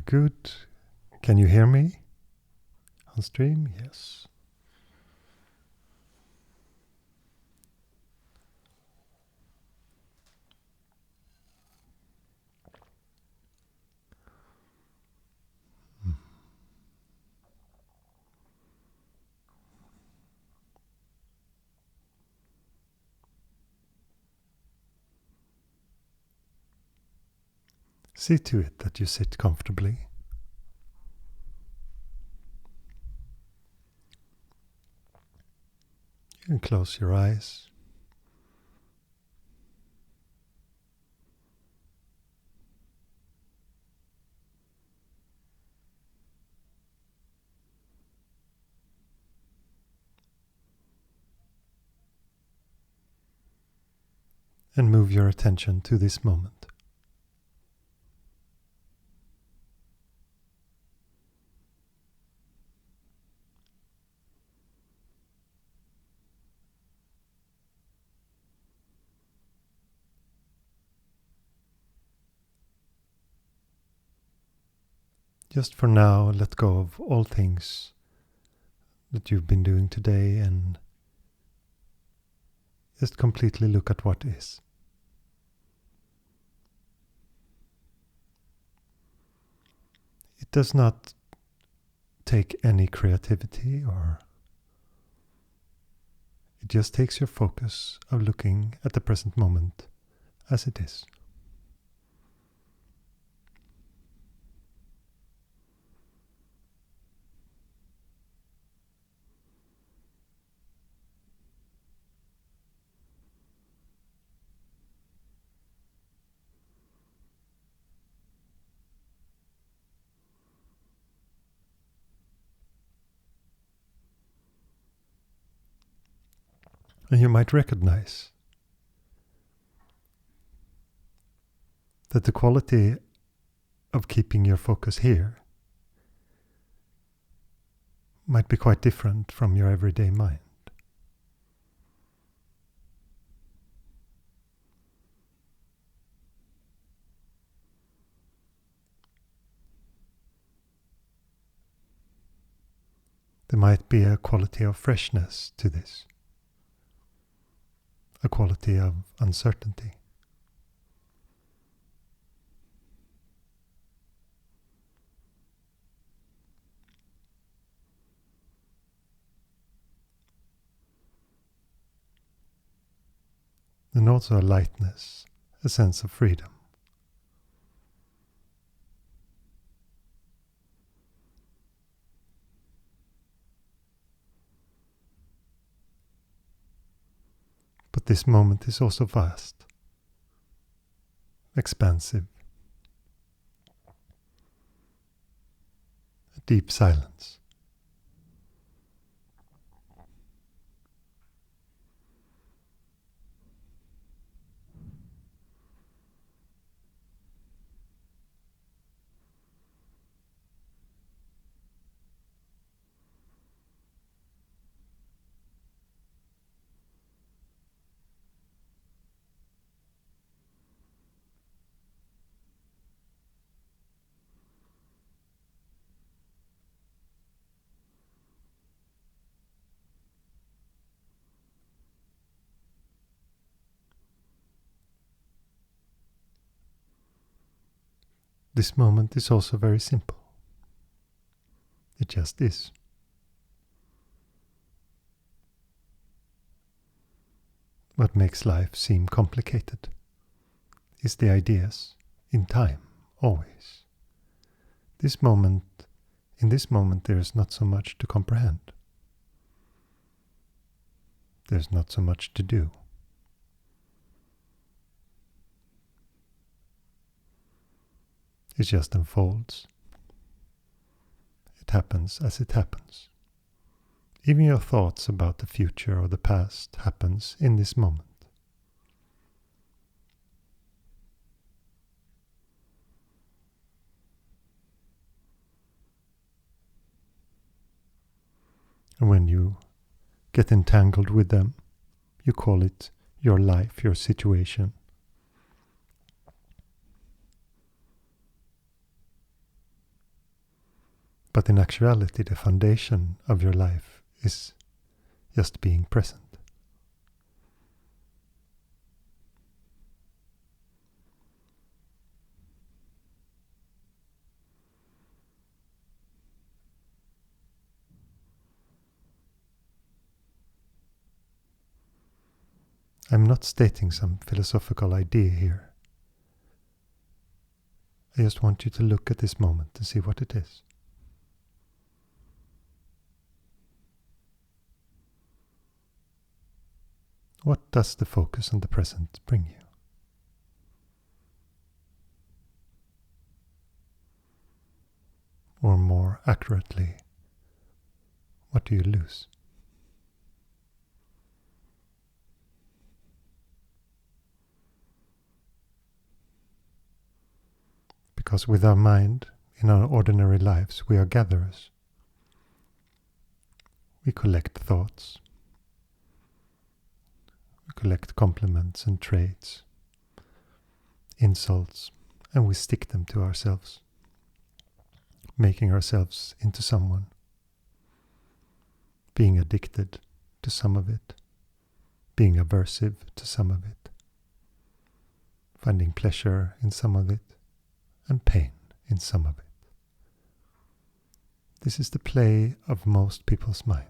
Good, good. Can you hear me on stream? Yes. See to it that you sit comfortably. You can close your eyes. And move your attention to this moment. Just for now, let go of all things that you've been doing today and just completely look at what is. It does not take any creativity, or it just takes your focus of looking at the present moment as it is. And you might recognize that the quality of keeping your focus here might be quite different from your everyday mind. There might be a quality of freshness to this. A quality of uncertainty. And also a lightness, a sense of freedom. But this moment is also vast, expansive, a deep silence. This moment is also very simple. It just is. What makes life seem complicated is the ideas in time, always. In this moment there is not so much to comprehend. There's not so much to do. It just unfolds. It happens as it happens. Even your thoughts about the future or the past happens in this moment. And when you get entangled with them, you call it your life, your situation. But in actuality, the foundation of your life is just being present. I'm not stating some philosophical idea here. I just want you to look at this moment and see what it is. What does the focus on the present bring you? Or more accurately, what do you lose? Because with our mind, in our ordinary lives, we are gatherers. We collect thoughts. We collect compliments and traits, insults, and we stick them to ourselves, making ourselves into someone, being addicted to some of it, being aversive to some of it, finding pleasure in some of it, and pain in some of it. This is the play of most people's mind.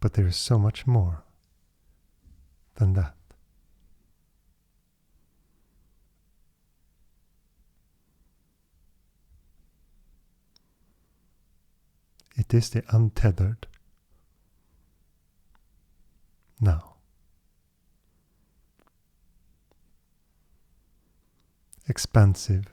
But there is so much more than that. It is the untethered now. Expansive,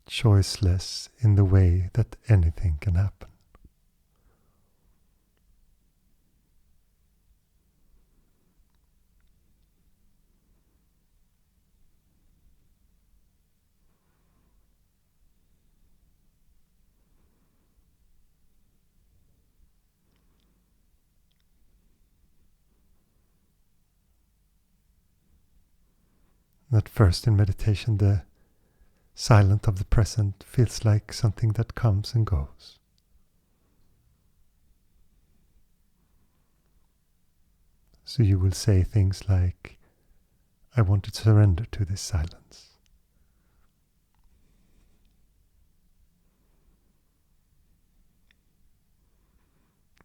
choiceless in the way that anything can happen. At first in meditation, the silence of the present feels like something that comes and goes. So you will say things like, I want to surrender to this silence.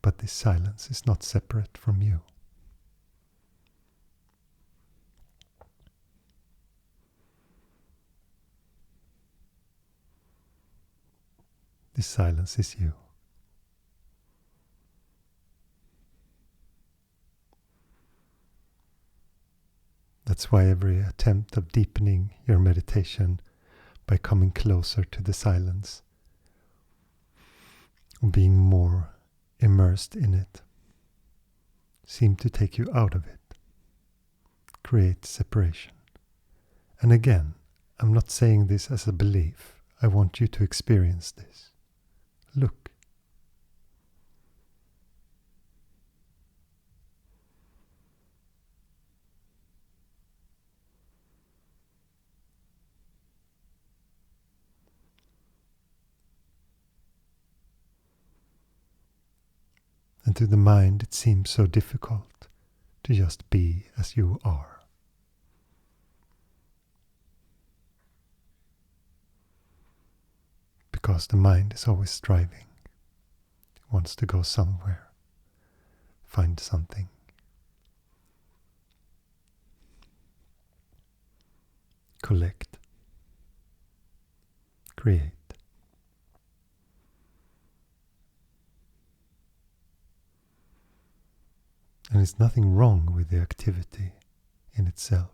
But this silence is not separate from you. This silence is you. That's why every attempt of deepening your meditation by coming closer to the silence, being more immersed in it, seem to take you out of it, create separation. And again, I'm not saying this as a belief. I want you to experience this. Look. And to the mind it seems so difficult to just be as you are. Because the mind is always striving. It wants to go somewhere, find something. Collect. Create. And there's nothing wrong with the activity in itself.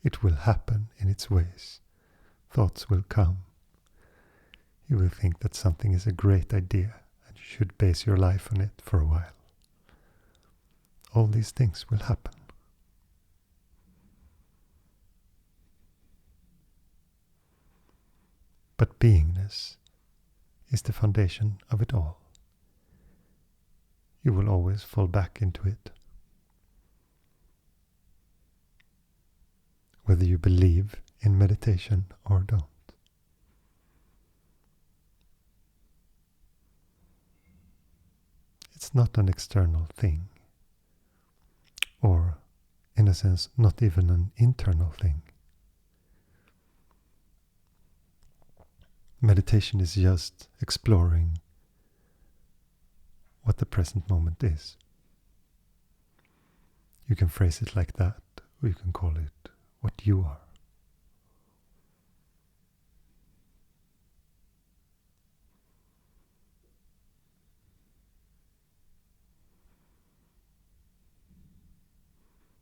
It will happen in its ways. Thoughts will come. You will think that something is a great idea and you should base your life on it for a while. all these things will happen. But beingness is the foundation of it all. You will always fall back into it. Whether you believe in meditation or don't. It's not an external thing, or in a sense not even an internal thing. Meditation is just exploring what the present moment is. You can phrase it like that, or you can call it what you are.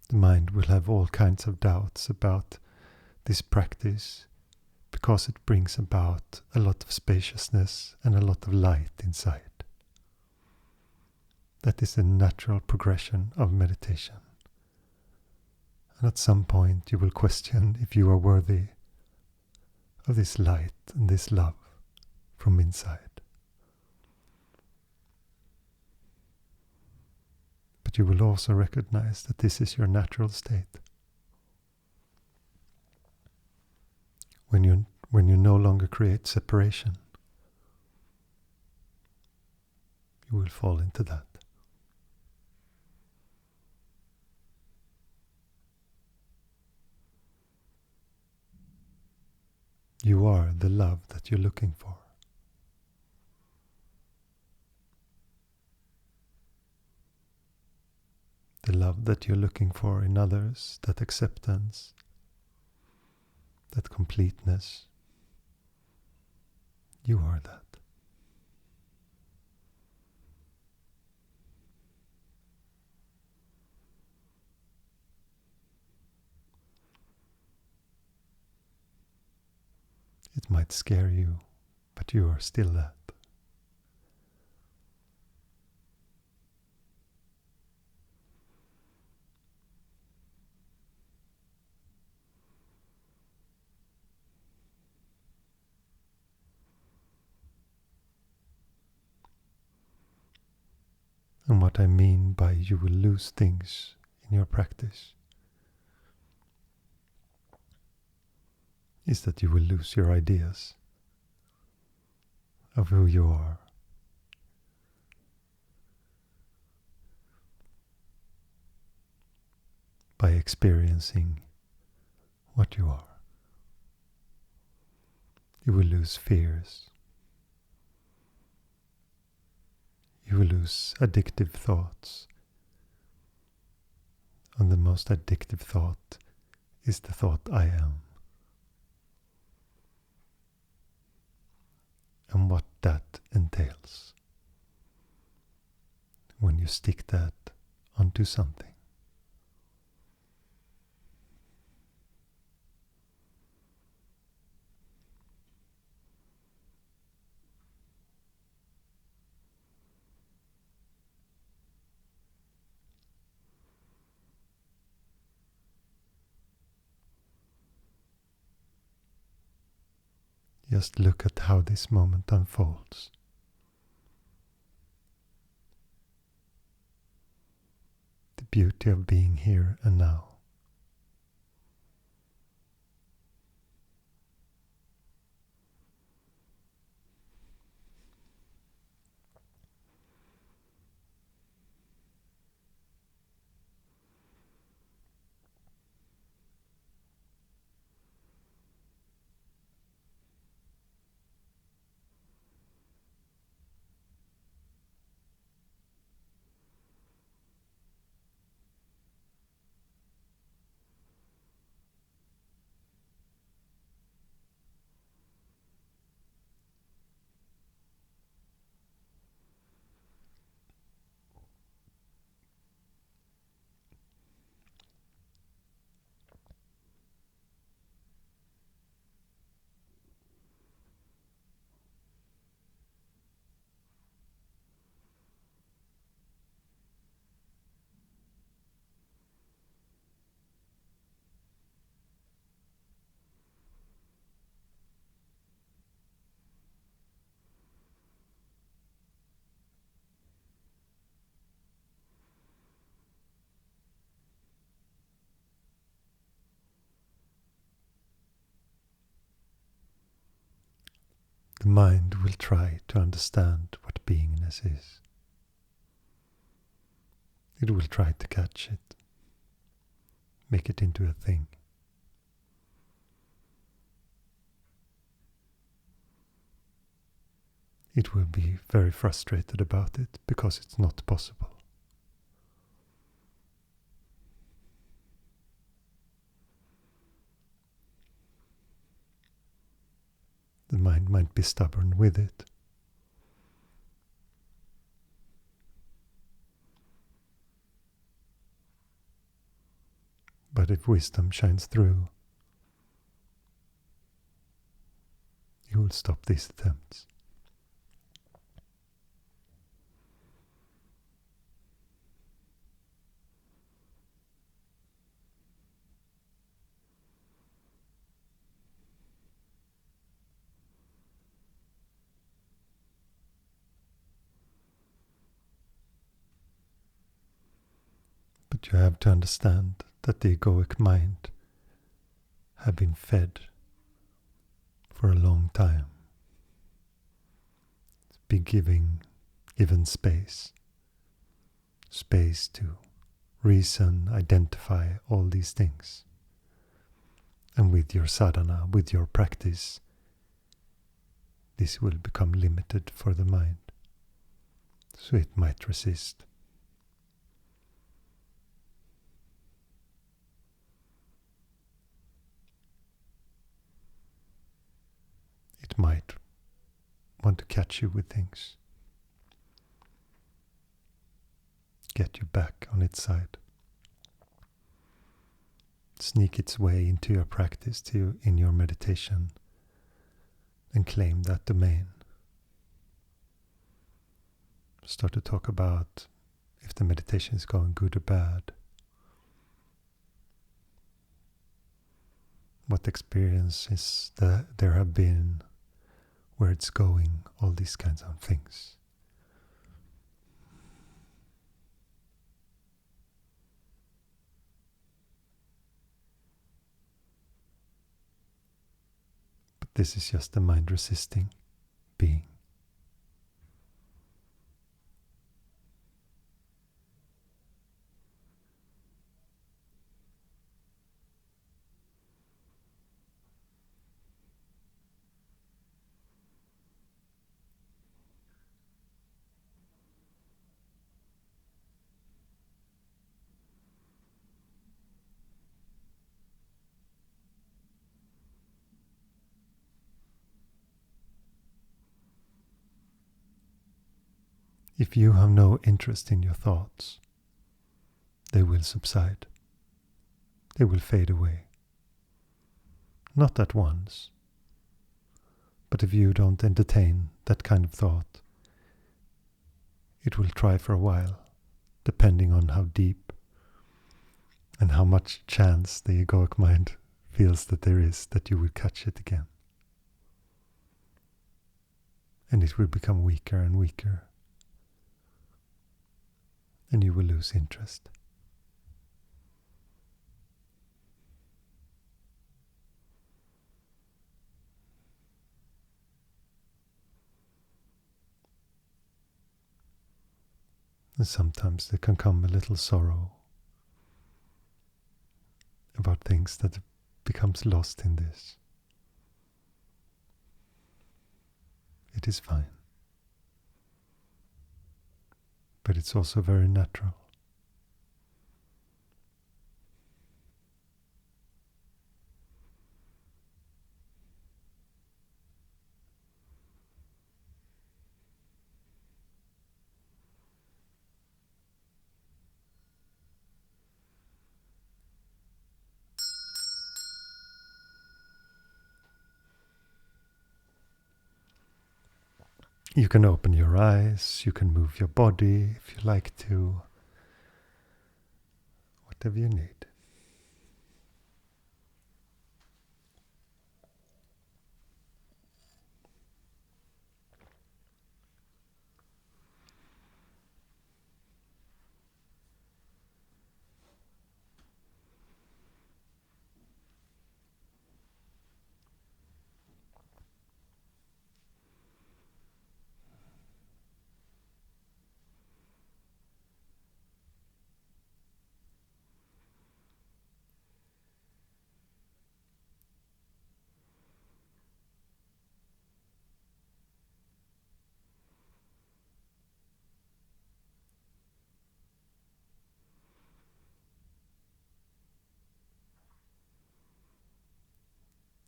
The mind will have all kinds of doubts about this practice because it brings about a lot of spaciousness and a lot of light inside. That is a natural progression of meditation. And at some point you will question if you are worthy of this light and this love from inside. But you will also recognize that this is your natural state. When you no longer create separation, you will fall into that. You are the love that you're looking for. The love that you're looking for in others, that acceptance, that completeness. You are that. It might scare you, but you are still that. And what I mean by you will lose things in your practice is that you will lose your ideas of who you are. By experiencing what you are. You will lose fears. You will lose addictive thoughts. And the most addictive thought is the thought I am. And what that entails when you stick that onto something. Just look at how this moment unfolds. The beauty of being here and now. the mind will try to understand what beingness is. It will try to catch it, make it into a thing. It will be very frustrated about it because it's not possible. The mind might be stubborn with it. But if wisdom shines through, you will stop these attempts. But you have to understand that the egoic mind have been fed for a long time. It's been given space to reason, identify all these things. And with your sadhana, with your practice, this will become limited for the mind. So it might resist. It might want to catch you with things. Get you back on its side. Sneak its way into your practice, in your meditation, and claim that domain. Start to talk about if the meditation is going good or bad. What experiences there have been, where it's going, all these kinds of things. But this is just the mind resisting being. If you have no interest in your thoughts, they will subside. They will fade away. Not at once. But if you don't entertain that kind of thought, it will try for a while, depending on how deep and how much chance the egoic mind feels that there is that you will catch it again. And it will become weaker and weaker. And you will lose interest. And sometimes there can come a little sorrow about things that becomes lost in this. It is fine. But it's also very natural. You can open your eyes, you can move your body if you like to, whatever you need.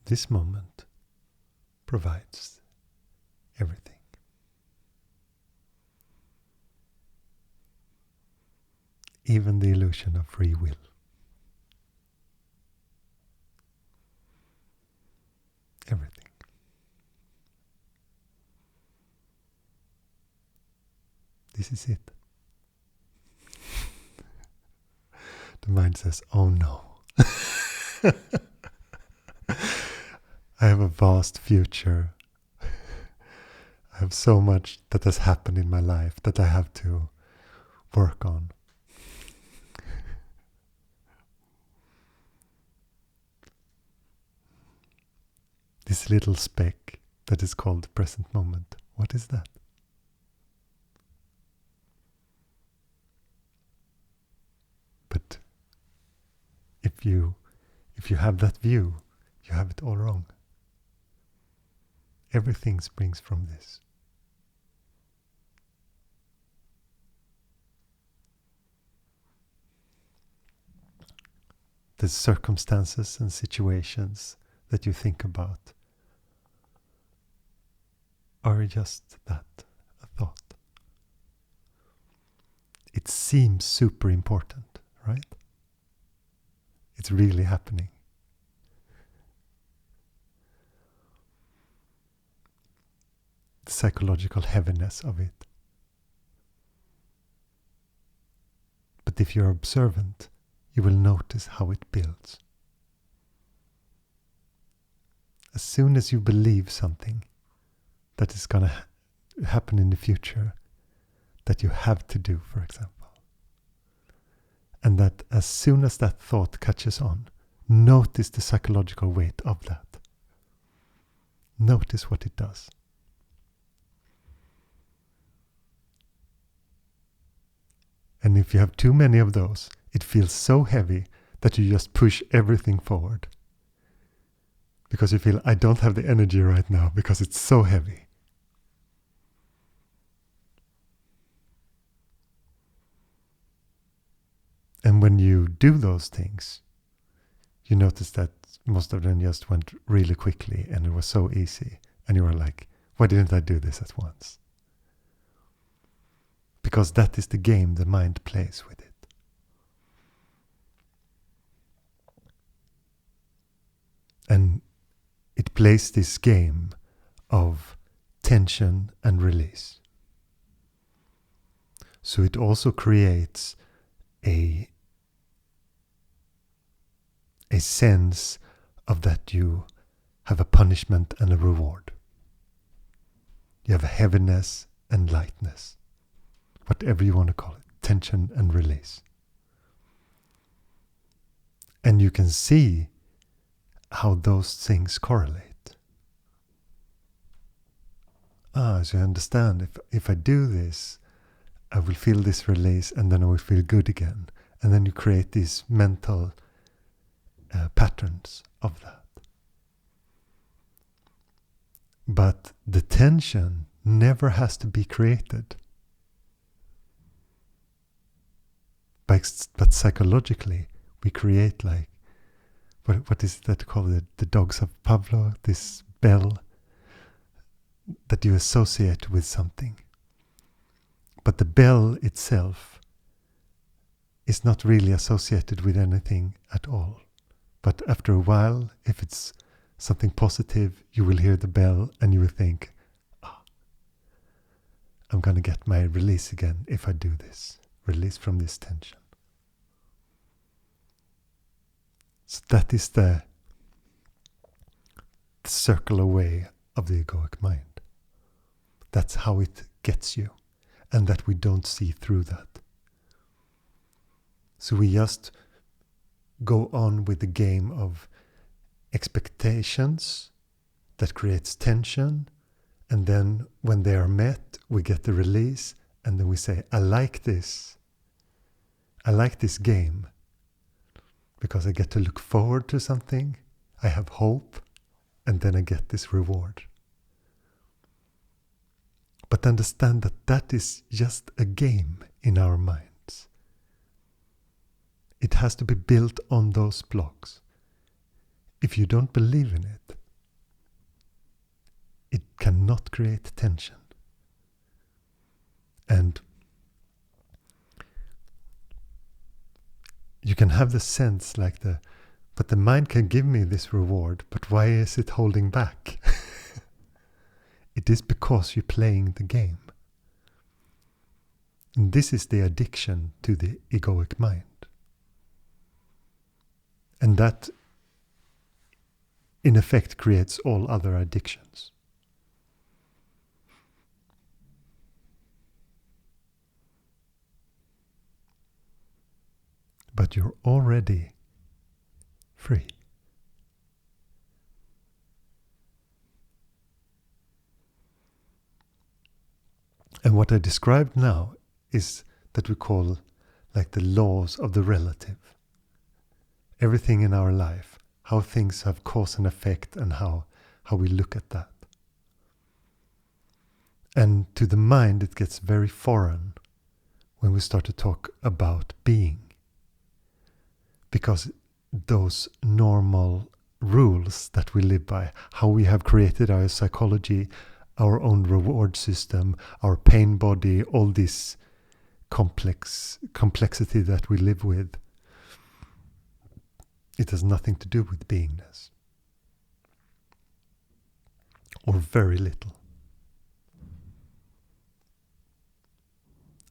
This moment provides everything. Even the illusion of free will. Everything. This is it. The mind says, oh no. I have a vast future. I have so much that has happened in my life that I have to work on. This little speck that is called the present moment, what is that? But if you have that view, you have it all wrong. Everything springs from this. The circumstances and situations that you think about are just that, a thought. It seems super important, right? It's really happening. The psychological heaviness of it. But if you're observant, you will notice how it builds. As soon as you believe something that is going to happen in the future, that you have to do, for example, and that as soon as that thought catches on, notice the psychological weight of that. Notice what it does. And if you have too many of those, it feels so heavy that you just push everything forward. Because you feel, I don't have the energy right now because it's so heavy. And when you do those things, you notice that most of them just went really quickly and it was so easy. And you were like, why didn't I do this at once? Because that is the game the mind plays with it. And it plays this game of tension and release. So it also creates a sense of that you have a punishment and a reward. You have a heaviness and lightness. Whatever you want to call it. Tension and release. And you can see how those things correlate. So you understand, if I do this, I will feel this release and then I will feel good again. And then you create these mental patterns of that. But the tension never has to be created. But psychologically, we create like, what is that called? The dogs of Pavlov, this bell that you associate with something. But the bell itself is not really associated with anything at all. But after a while, if it's something positive, you will hear the bell and you will think, I'm going to get my release again if I do this. Release from this tension. So that is the circle away of the egoic mind. That's how it gets you. And that we don't see through that. So we just go on with the game of expectations that creates tension, and then when they are met, we get the release, and then we say, I like this. I like this game because I get to look forward to something, I have hope, and then I get this reward. But understand that that is just a game in our minds. It has to be built on those blocks. If you don't believe in it, not create tension. And you can have the sense like but the mind can give me this reward, but why is it holding back? It is because you're playing the game. And this is the addiction to the egoic mind. And that, in effect, creates all other addictions. But you're already free. And what I described now is that we call like the laws of the relative. Everything in our life, how things have cause and effect, and how we look at that. And to the mind it gets very foreign when we start to talk about being. Because those normal rules that we live by, how we have created our psychology, our own reward system, our pain body, all this complexity that we live with, it has nothing to do with beingness. Or very little.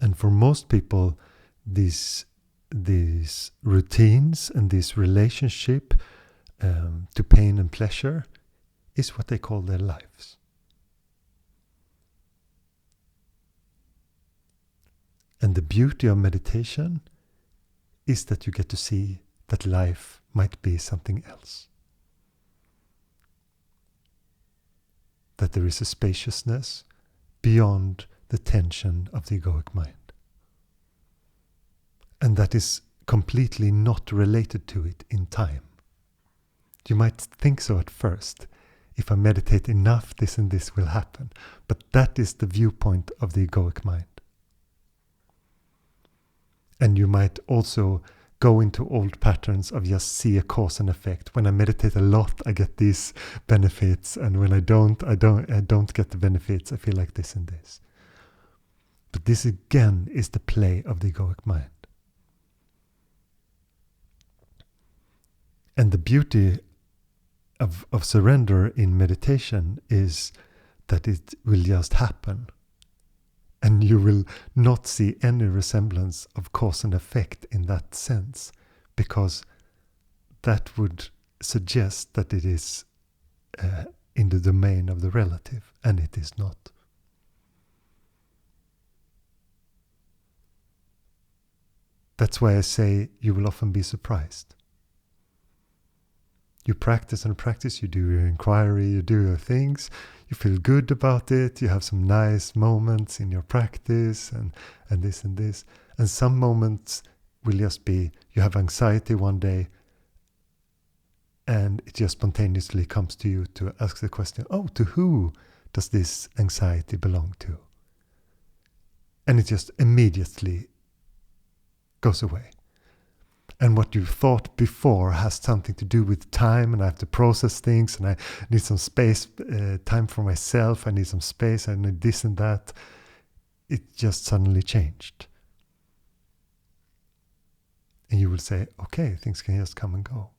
And for most people, these routines and this relationship to pain and pleasure is what they call their lives. And the beauty of meditation is that you get to see that life might be something else. That there is a spaciousness beyond the tension of the egoic mind. And that is completely not related to it in time. You might think so at first. If I meditate enough, this and this will happen. But that is the viewpoint of the egoic mind. And you might also go into old patterns of just see a cause and effect. When I meditate a lot, I get these benefits, and when I don't get the benefits. I feel like this and this. But this again is the play of the egoic mind. And the beauty of surrender in meditation is that it will just happen. And you will not see any resemblance of cause and effect in that sense, because that would suggest that it is in the domain of the relative, and it is not. That's why I say you will often be surprised. You practice and practice, you do your inquiry, you do your things, you feel good about it, you have some nice moments in your practice and this and this. And some moments will just be, you have anxiety one day and it just spontaneously comes to you to ask the question, oh, to who does this anxiety belong to? And it just immediately goes away. And what you thought before has something to do with time, and I have to process things, and I need some space, time for myself, I need some space, I need this and that. It just suddenly changed. And you will say, okay, things can just come and go.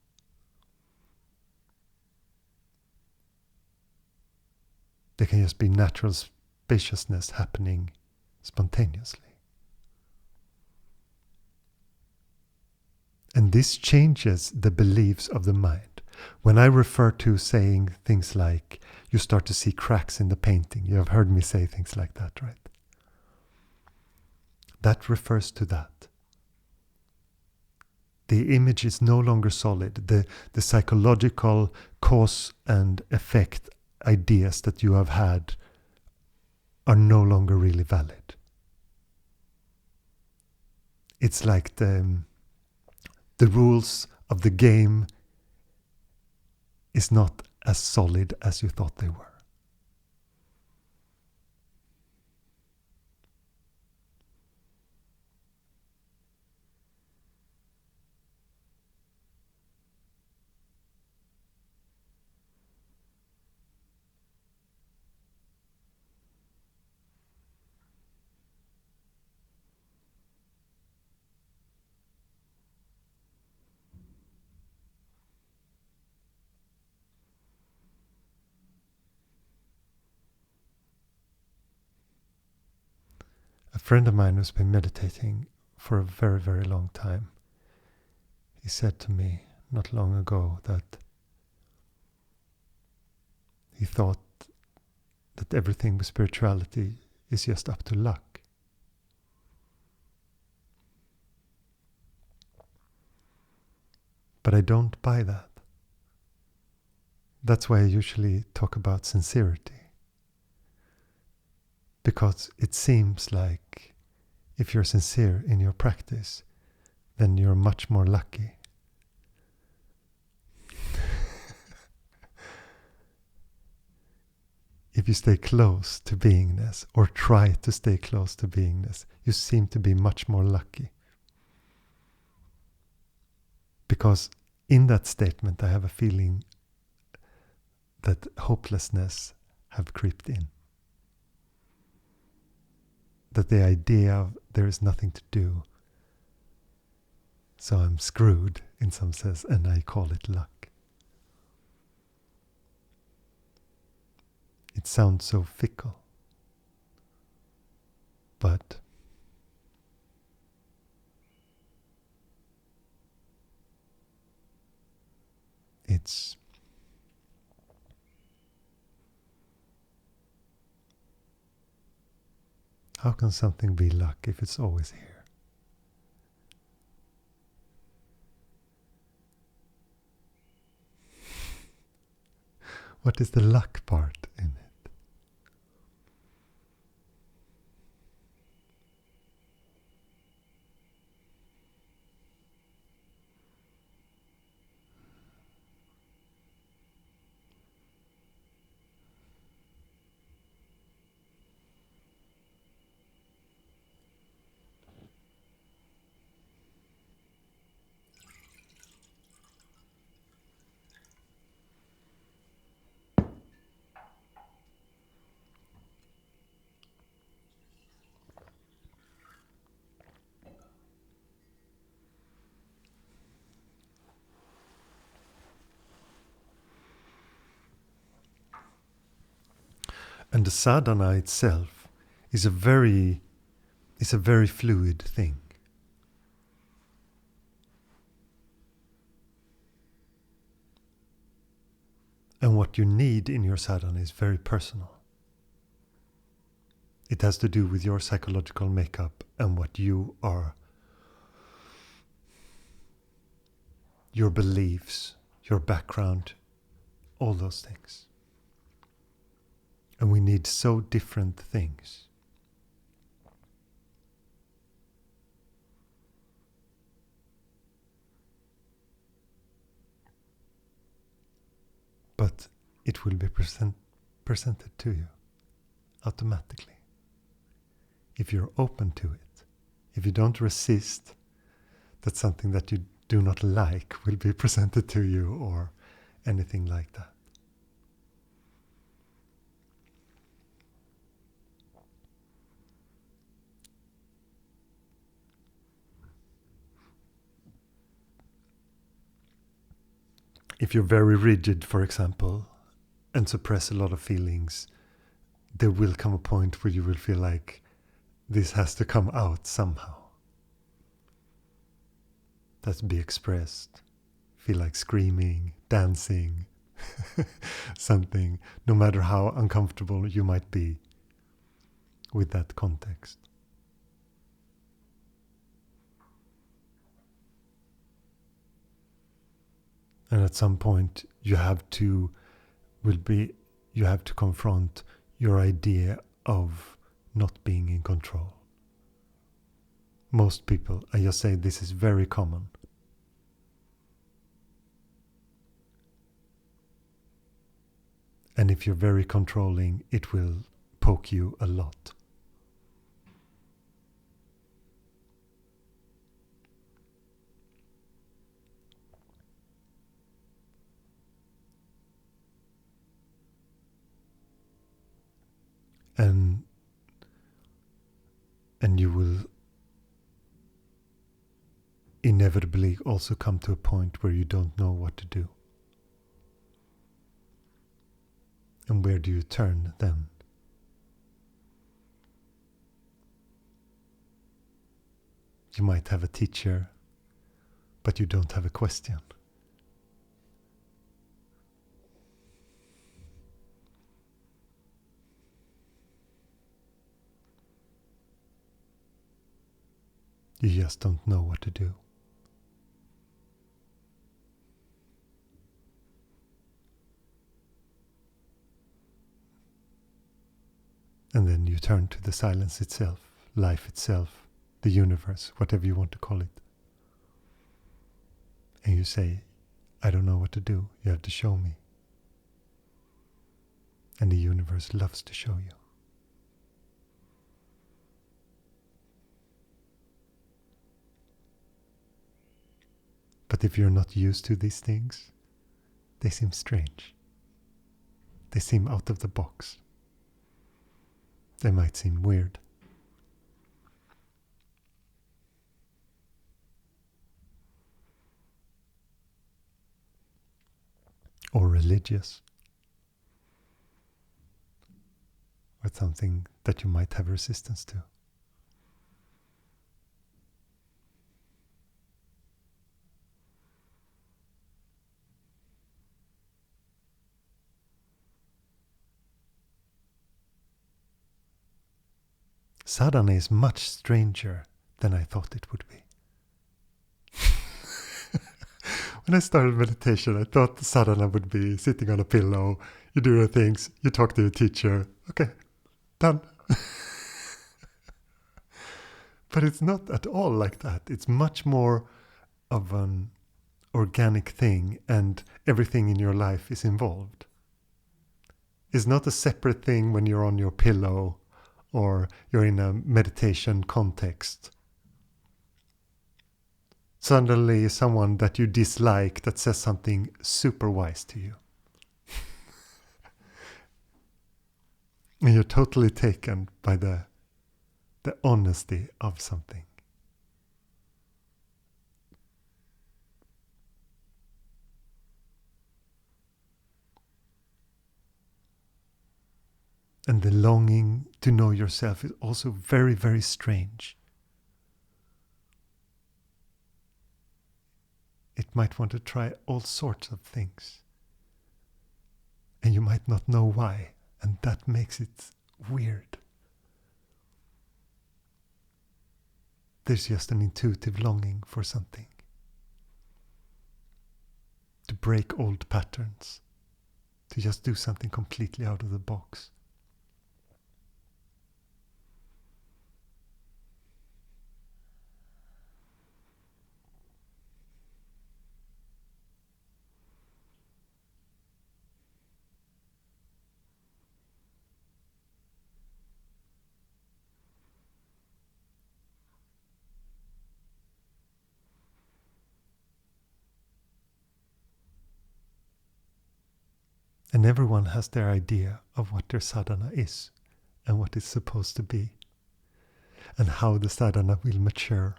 There can just be natural spaciousness happening spontaneously. And this changes the beliefs of the mind. When I refer to saying things like, you start to see cracks in the painting. You have heard me say things like that, right? That refers to that. The image is no longer solid. The psychological cause and effect ideas that you have had are no longer really valid. It's like the rules of the game is not as solid as you thought they were. friend of mine who's been meditating for a very, very long time, he said to me not long ago that he thought that everything with spirituality is just up to luck. But I don't buy that. That's why I usually talk about sincerity. Because it seems like if you're sincere in your practice, then you're much more lucky. If you stay close to beingness, or try to stay close to beingness, you seem to be much more lucky. Because in that statement I have a feeling that hopelessness have creeped in. That the idea of there is nothing to do, so I'm screwed in some sense, and I call it luck. It sounds so fickle, but it's how can something be luck if it's always here? What is the luck part in it? And the sadhana itself is a very fluid thing. And what you need in your sadhana is very personal. It has to do with your psychological makeup and what you are, your beliefs, your background, all those things. And we need so different things. But it will be presented to you automatically. If you're open to it, if you don't resist that something that you do not like will be presented to you or anything like that. If you're very rigid, for example, and suppress a lot of feelings, there will come a point where you will feel like this has to come out somehow. That's be expressed. Feel like screaming, dancing, something, no matter how uncomfortable you might be with that context. And at some point you have to confront your idea of not being in control. Most people, I just say this is very common. And if you're very controlling, it will poke you a lot. And you will inevitably also come to a point where you don't know what to do. And where do you turn then? You might have a teacher, but you don't have a question. You just don't know what to do. And then you turn to the silence itself, life itself, the universe, whatever you want to call it. And you say, I don't know what to do. You have to show me. And the universe loves to show you. But if you're not used to these things, they seem strange. They seem out of the box. They might seem weird. Or religious. Or something that you might have resistance to. Sadhana is much stranger than I thought it would be. When I started meditation, I thought sadhana would be sitting on a pillow, you do your things, you talk to your teacher, okay, done. But it's not at all like that. It's much more of an organic thing, and everything in your life is involved. It's not a separate thing when you're on your pillow or you're in a meditation context. Suddenly someone that you dislike that says something super wise to you. And you're totally taken by the honesty of something. And the longing to know yourself is also very, very strange. It might want to try all sorts of things. And you might not know why. And that makes it weird. There's just an intuitive longing for something. To break old patterns. To just do something completely out of the box. And everyone has their idea of what their sadhana is and what it's supposed to be. And how the sadhana will mature.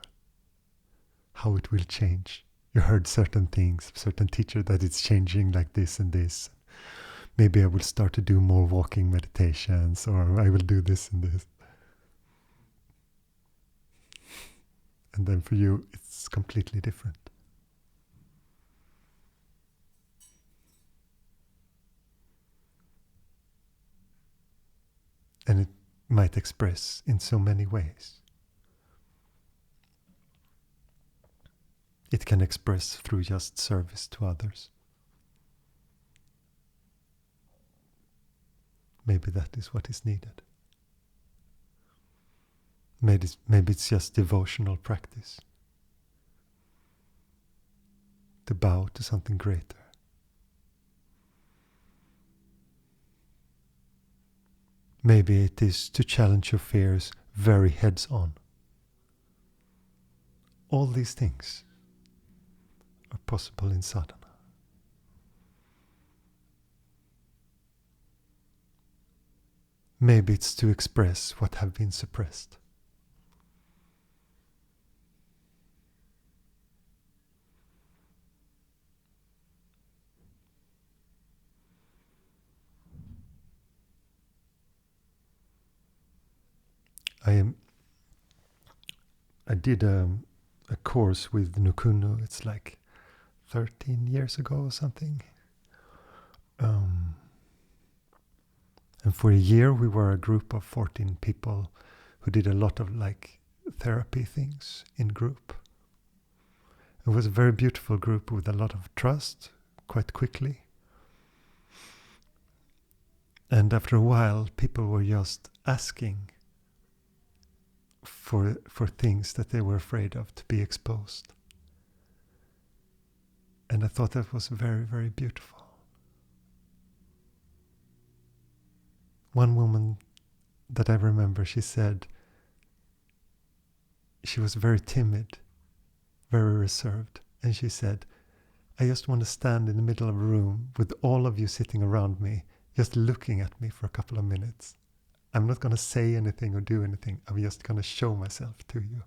How it will change. You heard certain things, certain teacher that it's changing like this and this. Maybe I will start to do more walking meditations, or I will do this and this. And then for you, it's completely different. And it might express in so many ways. It can express through just service to others. Maybe that is what is needed. Maybe it's just devotional practice. To bow to something greater. Maybe it is to challenge your fears very heads on. All these things are possible in sadhana. Maybe it's to express what have been suppressed. I did a course with Nukunu. It's like 13 years ago or something. And for a year we were a group of 14 people who did a lot of like therapy things in group. It was a very beautiful group with a lot of trust quite quickly. And after a while, people were just asking for things that they were afraid of to be exposed. And I thought that was very, very beautiful. One woman that I remember, she said she was very timid, very reserved. And she said, I just want to stand in the middle of a room with all of you sitting around me, just looking at me for a couple of minutes. I'm not going to say anything or do anything. I'm just going to show myself to you.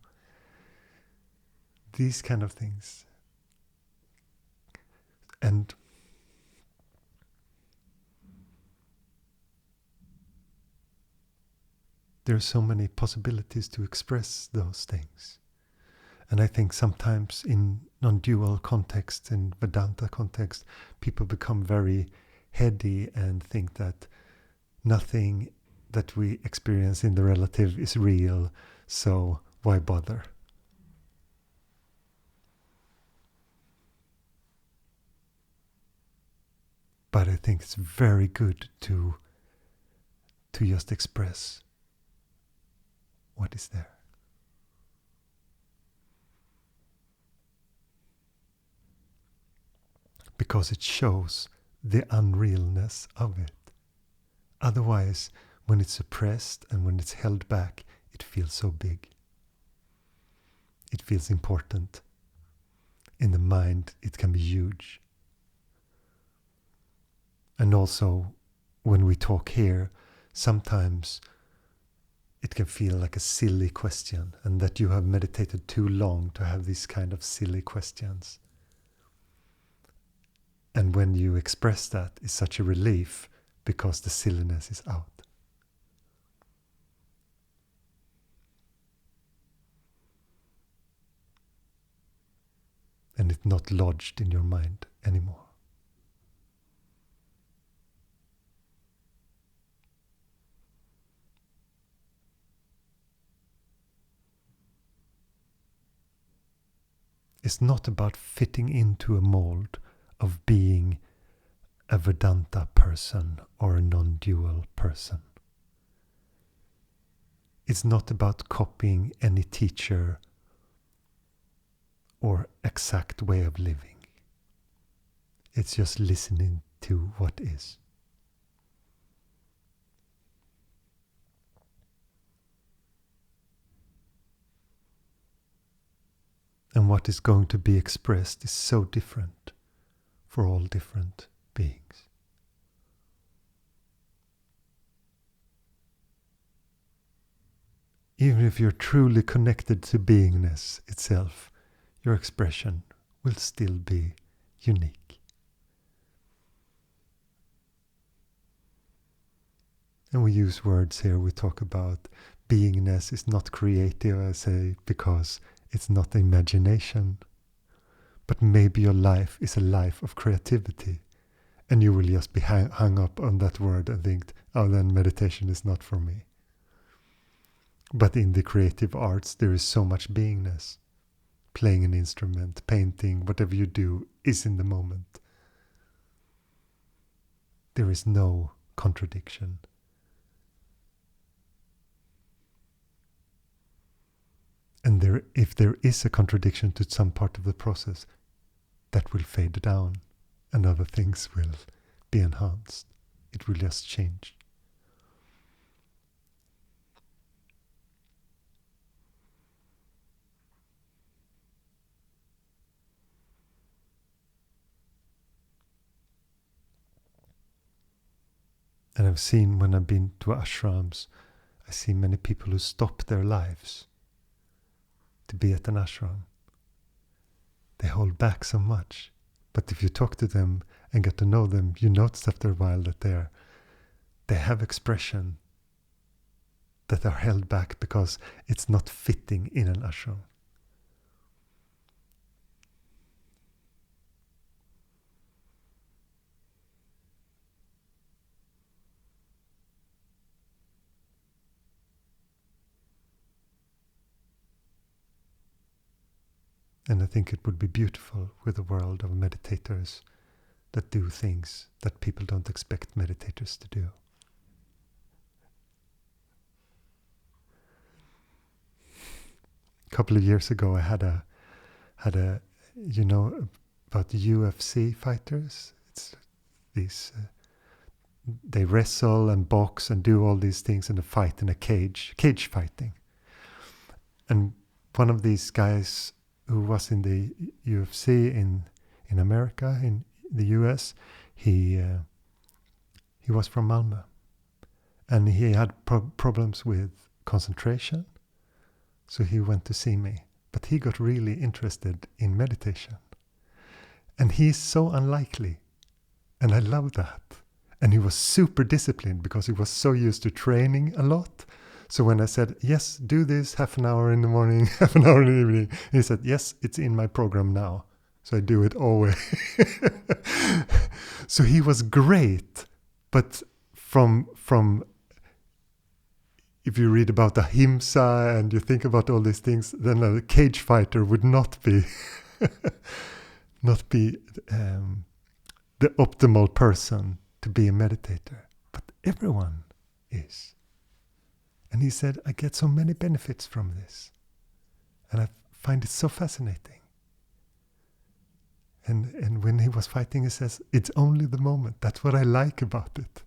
These kind of things. And there are so many possibilities to express those things. And I think sometimes in non-dual context, in Vedanta context, people become very heady and think that nothing that we experience in the relative is real, so why bother? But I think it's very good to just express what is there. Because it shows the unrealness of it. Otherwise, when it's suppressed and when it's held back, it feels so big. It feels important. In the mind, it can be huge. And also, when we talk here, sometimes it can feel like a silly question, and that you have meditated too long to have these kind of silly questions. And when you express that, it's such a relief because the silliness is out. And it's not lodged in your mind anymore. It's not about fitting into a mold of being a Vedanta person or a non-dual person. It's not about copying any teacher or exact way of living. It's just listening to what is. And what is going to be expressed is so different for all different beings. Even if you're truly connected to beingness itself, your expression will still be unique. And we use words here, we talk about beingness is not creative, I say, because it's not imagination. But maybe your life is a life of creativity, and you will just be hung up on that word and think, oh, then meditation is not for me. But in the creative arts, there is so much beingness. Playing an instrument, painting, whatever you do is in the moment. There is no contradiction. And if there is a contradiction to some part of the process, that will fade down and other things will be enhanced. It will just change. And I've seen when I've been to ashrams, I see many people who stop their lives to be at an ashram. They hold back so much. But if you talk to them and get to know them, you notice after a while that they have expression that are held back because it's not fitting in an ashram. And I think it would be beautiful with a world of meditators that do things that people don't expect meditators to do. A couple of years ago, I had a you know about the UFC fighters. It's these they wrestle and box and do all these things and fight in a cage fighting. And one of these guys who was in the UFC in America, in the US, he was from Malmö, and he had problems with concentration. So he went to see me, but he got really interested in meditation. And he's so unlikely, and I love that. And he was super disciplined because he was so used to training a lot. So when I said, yes, do this half an hour in the morning, half an hour in the evening, he said, yes, it's in my program now. So I do it always. So he was great. But from if you read about ahimsa and you think about all these things, then a cage fighter would not be the optimal person to be a meditator. But everyone is. And he said, I get so many benefits from this. And I find it so fascinating. And when he was fighting, he says, it's only the moment. That's what I like about it.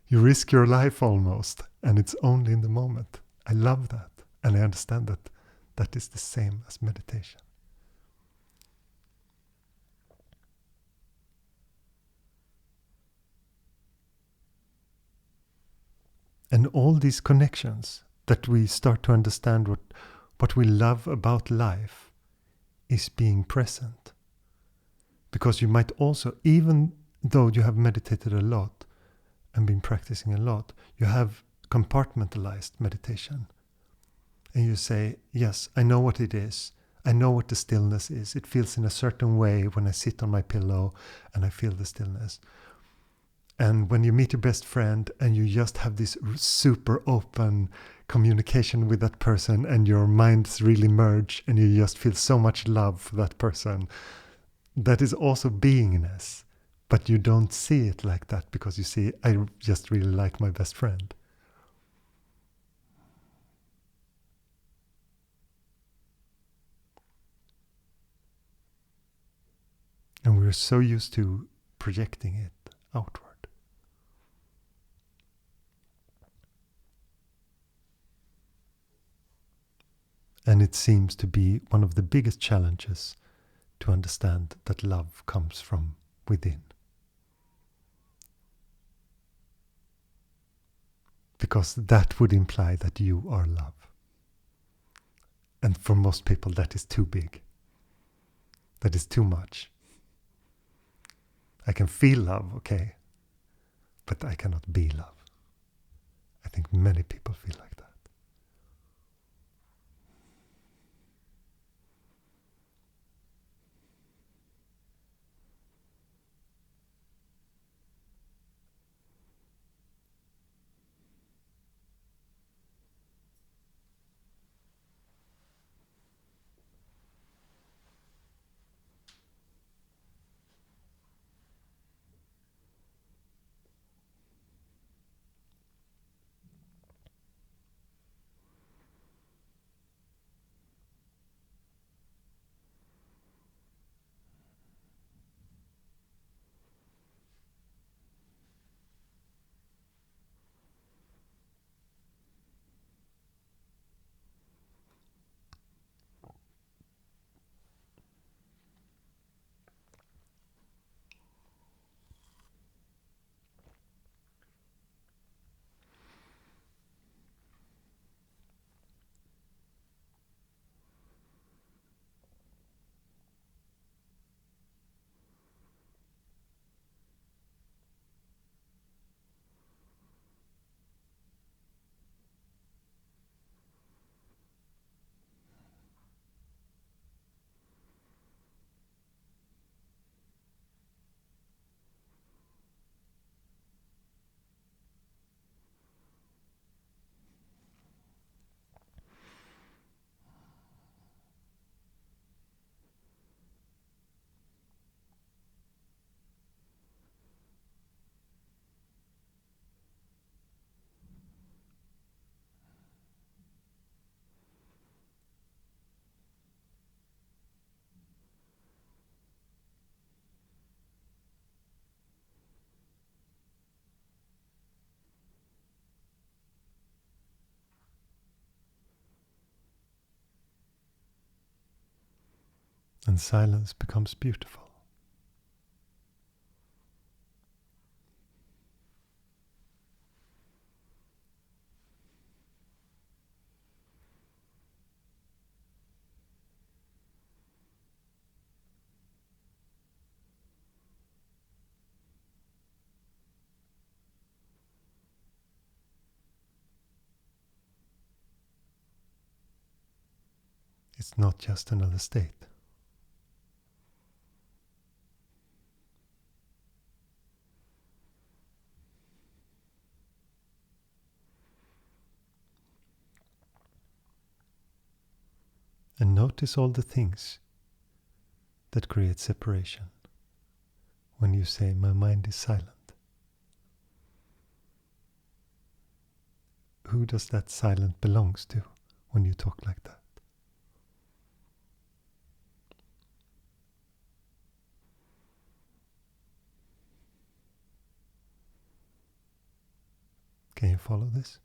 You risk your life almost, and it's only in the moment. I love that. And I understand that that is the same as meditation. And all these connections that we start to understand what we love about life is being present. Because you might also, even though you have meditated a lot and been practicing a lot, you have compartmentalized meditation. And you say, yes, I know what it is. I know what the stillness is. It feels in a certain way when I sit on my pillow and I feel the stillness. And when you meet your best friend and you just have this super open communication with that person and your minds really merge and you just feel so much love for that person, that is also beingness. But you don't see it like that because you see, I just really like my best friend. And we're so used to projecting it outward. And it seems to be one of the biggest challenges to understand that love comes from within. Because that would imply that you are love. And for most people that is too big. That is too much. I can feel love, okay, but I cannot be love. I think many people feel like that. And silence becomes beautiful. It's not just another state. And notice all the things that create separation when you say, my mind is silent. Who does that silent belongs to when you talk like that? Can you follow this?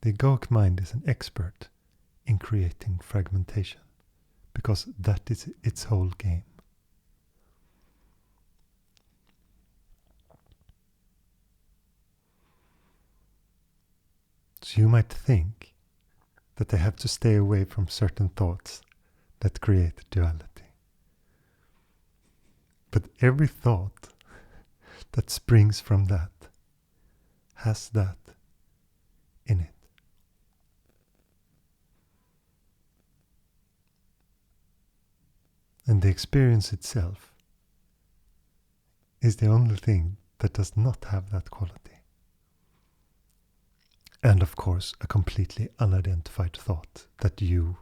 The egoic mind is an expert in creating fragmentation, because that is its whole game. So you might think that they have to stay away from certain thoughts that create duality. But every thought that springs from that has that in it. And the experience itself is the only thing that does not have that quality. And of course, a completely unidentified thought that you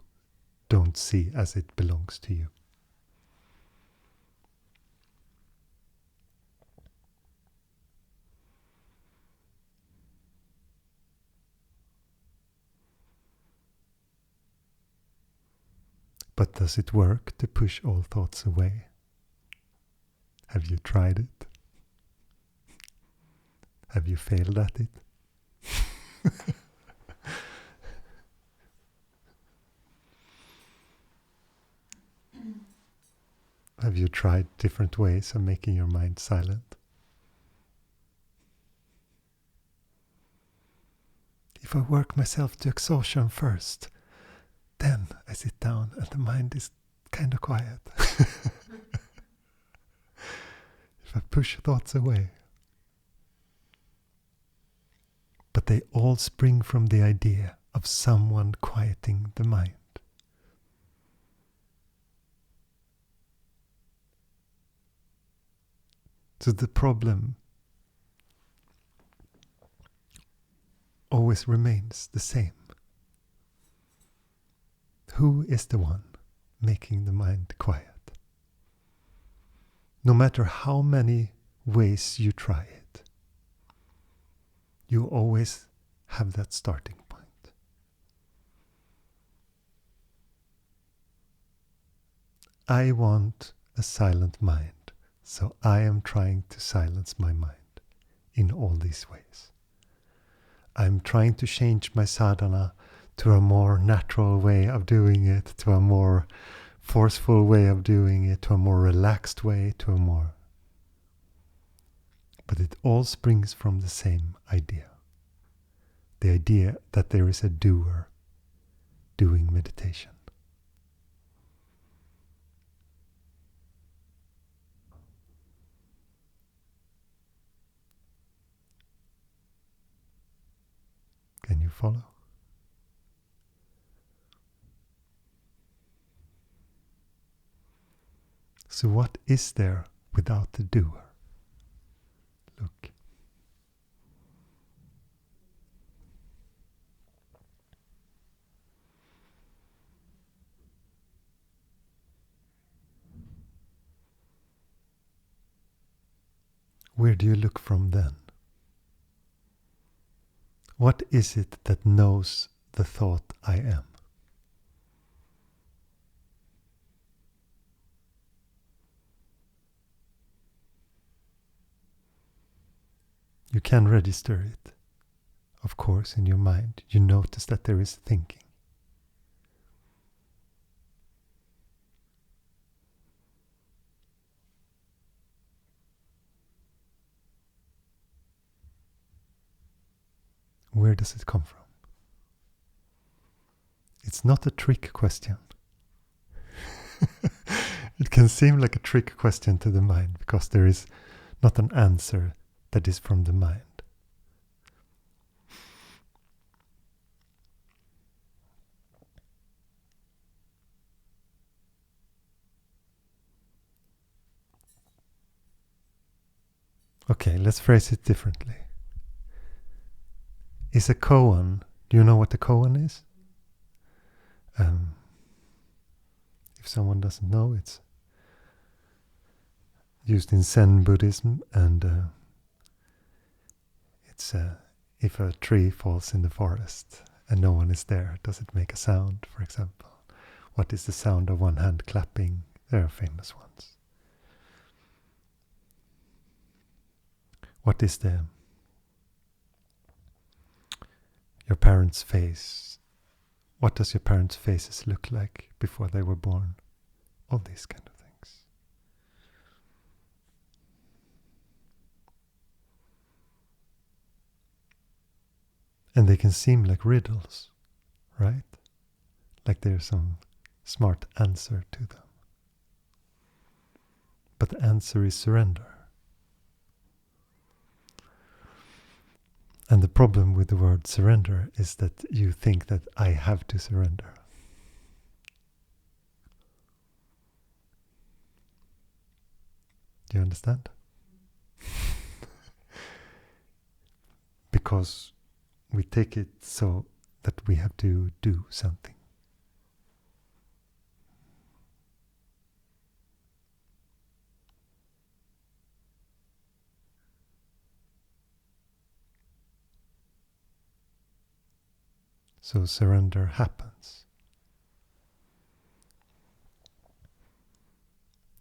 don't see as it belongs to you. But does it work to push all thoughts away? Have you tried it? Have you failed at it? Have you tried different ways of making your mind silent? If I work myself to exhaustion first, then I sit down and the mind is kind of quiet. If I push thoughts away. But they all spring from the idea of someone quieting the mind. So the problem always remains the same. Who is the one making the mind quiet? No matter how many ways you try it, you always have that starting point. I want a silent mind, so I am trying to silence my mind in all these ways. I'm trying to change my sadhana to a more natural way of doing it, to a more forceful way of doing it, to a more relaxed way, to a more... But it all springs from the same idea. The idea that there is a doer doing meditation. Can you follow? So what is there without the doer? Look. Where do you look from then? What is it that knows the thought I am? You can register it, of course, in your mind. You notice that there is thinking. Where does it come from? It's not a trick question. It can seem like a trick question to the mind because there is not an answer that is from the mind. Okay, let's phrase it differently. Is a koan, do you know what a koan is? If someone doesn't know, it's used in Zen Buddhism, and it's if a tree falls in the forest and no one is there, does it make a sound, for example? What is the sound of one hand clapping? There are famous ones. What is your parents' face? What does your parents' faces look like before they were born? All these kind of things. And they can seem like riddles, right? Like there's some smart answer to them. But the answer is surrender. And the problem with the word surrender is that you think that I have to surrender. Do you understand? Because we take it so that we have to do something. So surrender happens.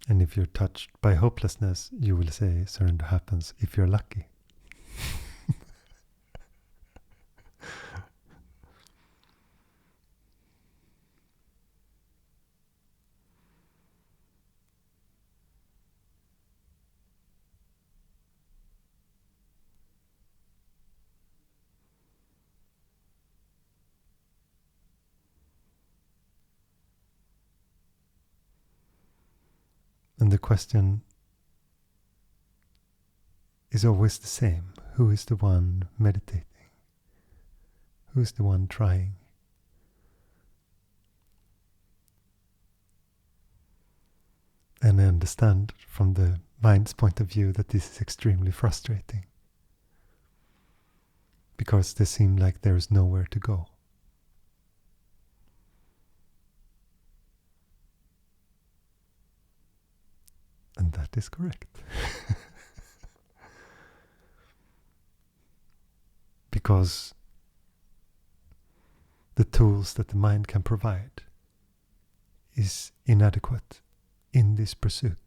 And if you're touched by hopelessness, you will say surrender happens if you're lucky. And the question is always the same. Who is the one meditating? Who is the one trying? And I understand from the mind's point of view that this is extremely frustrating. Because they seem like there is nowhere to go. And that is correct. Because the tools that the mind can provide is inadequate in this pursuit.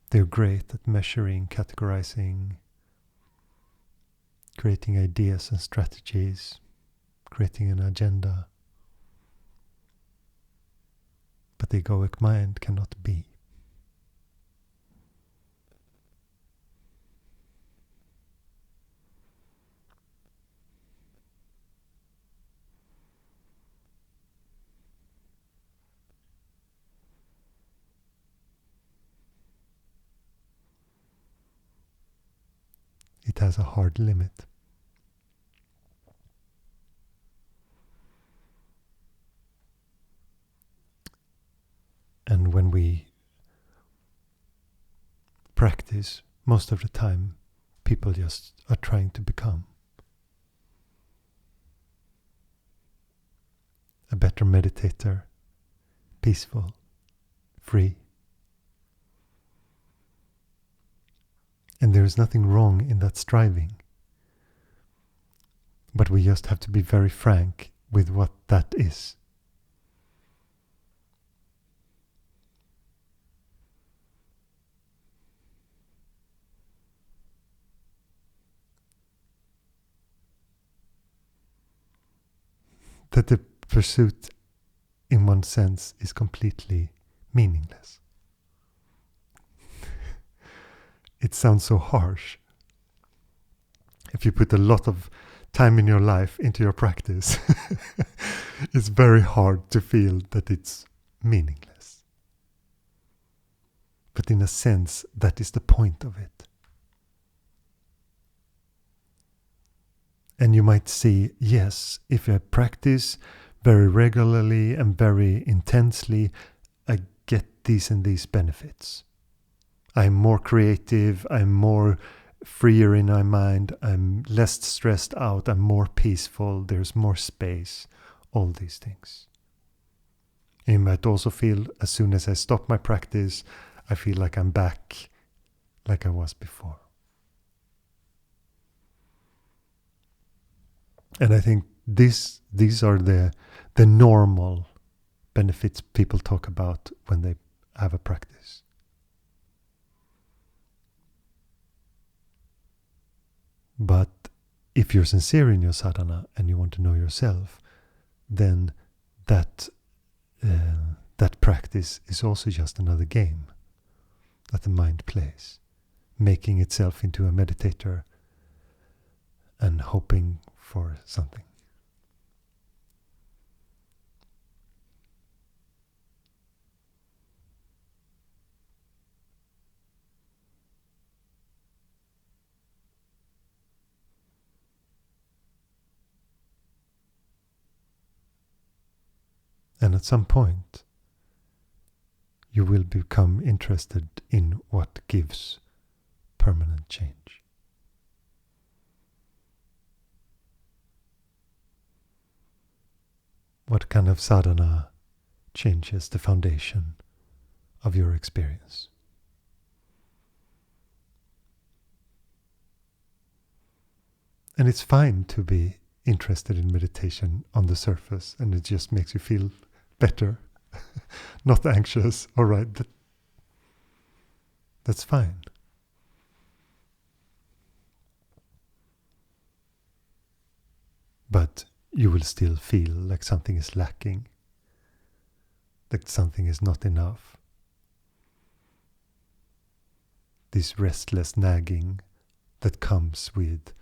They're great at measuring, categorizing, creating ideas and strategies, creating an agenda. But the egoic mind cannot be. It has a hard limit. And when we practice, most of the time, people just are trying to become a better meditator, peaceful, free. And there is nothing wrong in that striving. But we just have to be very frank with what that is that the pursuit in one sense is completely meaningless. It sounds so harsh. If you put a lot of time in your life into your practice, it's very hard to feel that it's meaningless. But in a sense, that is the point of it. And you might see, yes, if I practice very regularly and very intensely, I get these and these benefits. I'm more creative, I'm more freer in my mind, I'm less stressed out, I'm more peaceful, there's more space, all these things. You might also feel, as soon as I stop my practice, I feel like I'm back like I was before. And I think these are the normal benefits people talk about when they have a practice. But if you're sincere in your sadhana and you want to know yourself, then that practice is also just another game that the mind plays, making itself into a meditator and hoping for something. And at some point, you will become interested in what gives permanent change. What kind of sadhana changes the foundation of your experience? And it's fine to be interested in meditation on the surface, and it just makes you feel better, not anxious. All right, that's fine. But you will still feel like something is lacking, that something is not enough. This restless nagging that comes with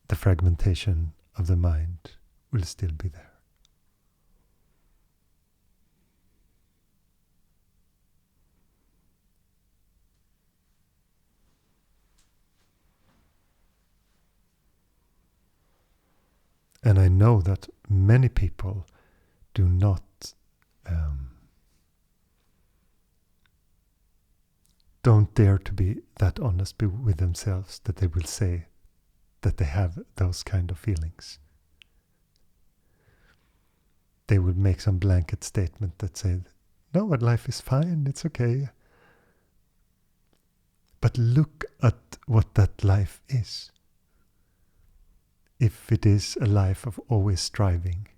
the fragmentation of the mind will still be there. And I know that many people do not don't dare to be that honest with themselves that they will say that they have those kind of feelings. They would make some blanket statement that said, no, but life is fine, it's okay. But look at what that life is. If it is a life of always striving.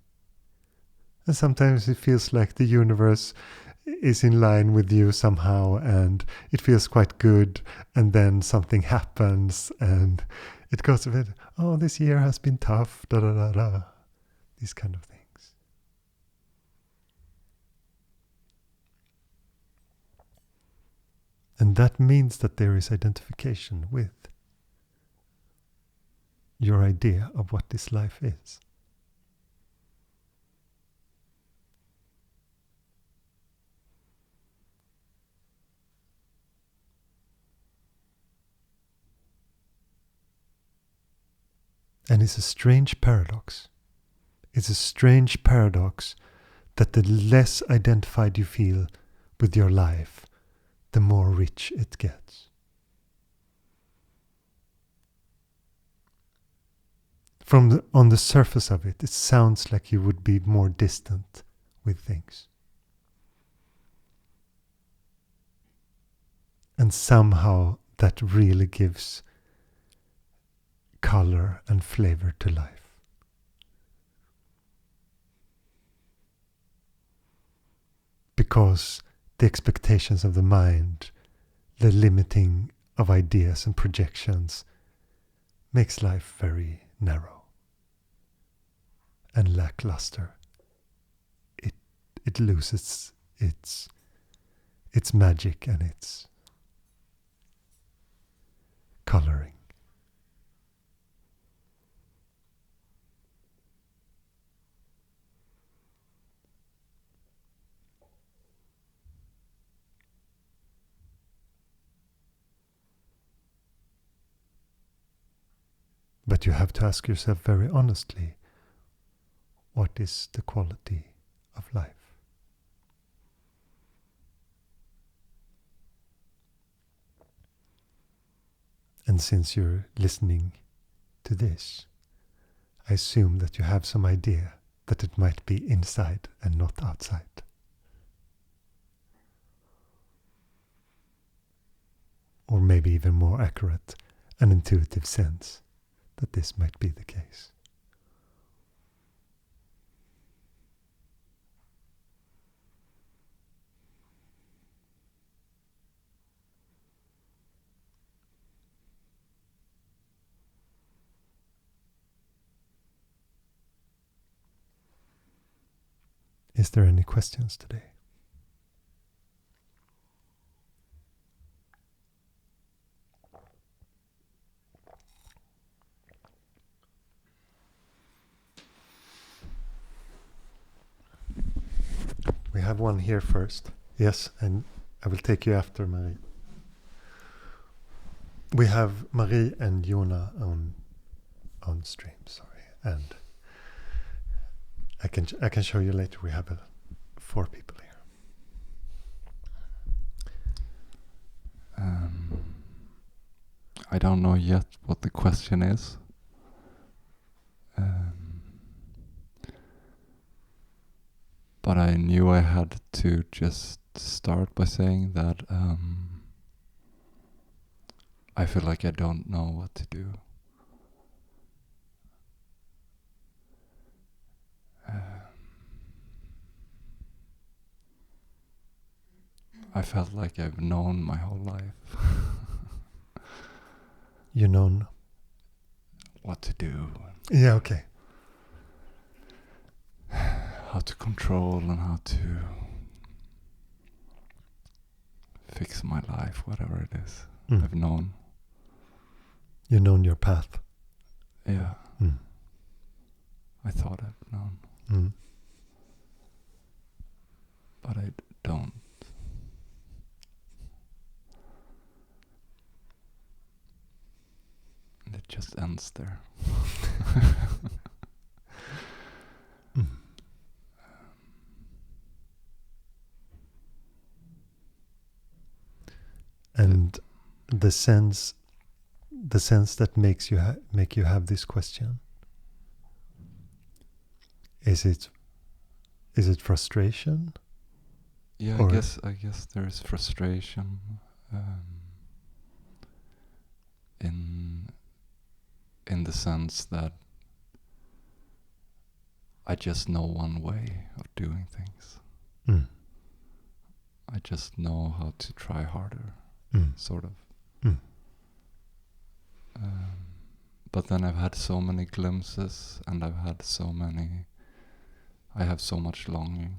And sometimes it feels like the universe is in line with you somehow, and it feels quite good, and then something happens and it goes a bit, oh, this year has been tough, da da da da. These kind of things. And that means that there is identification with your idea of what this life is. And it's a strange paradox. It's a strange paradox that the less identified you feel with your life, the more rich it gets. On the surface of it, it sounds like you would be more distant with things. And somehow that really gives color and flavor to life. Because the expectations of the mind, the limiting of ideas and projections, makes life very narrow. and lackluster, it loses its magic and its coloring. But you have to ask yourself very honestly, what is the quality of life? And since you're listening to this, I assume that you have some idea that it might be inside and not outside. Or maybe even more accurate, an intuitive sense that this might be the case. Is there any questions today? We have one here first. Yes, and I will take you after Marie. We have Marie and Jona on stream, sorry, and I can show you later. We have 4 people here. I don't know yet what the question is. But I knew I had to just start by saying that I feel like I don't know what to do. I felt like I've known my whole life. You known what to do. Yeah, okay. How to control and how to fix my life, whatever it is. I've known. You known your path. Yeah. I thought I've known. But I don't. And it just ends there. And the sense that makes you make you have this question, is it frustration? Yeah, I guess there is frustration in the sense that I just know one way of doing things. I just know how to try harder, sort of. But then I've had so many glimpses, and I have so much longing.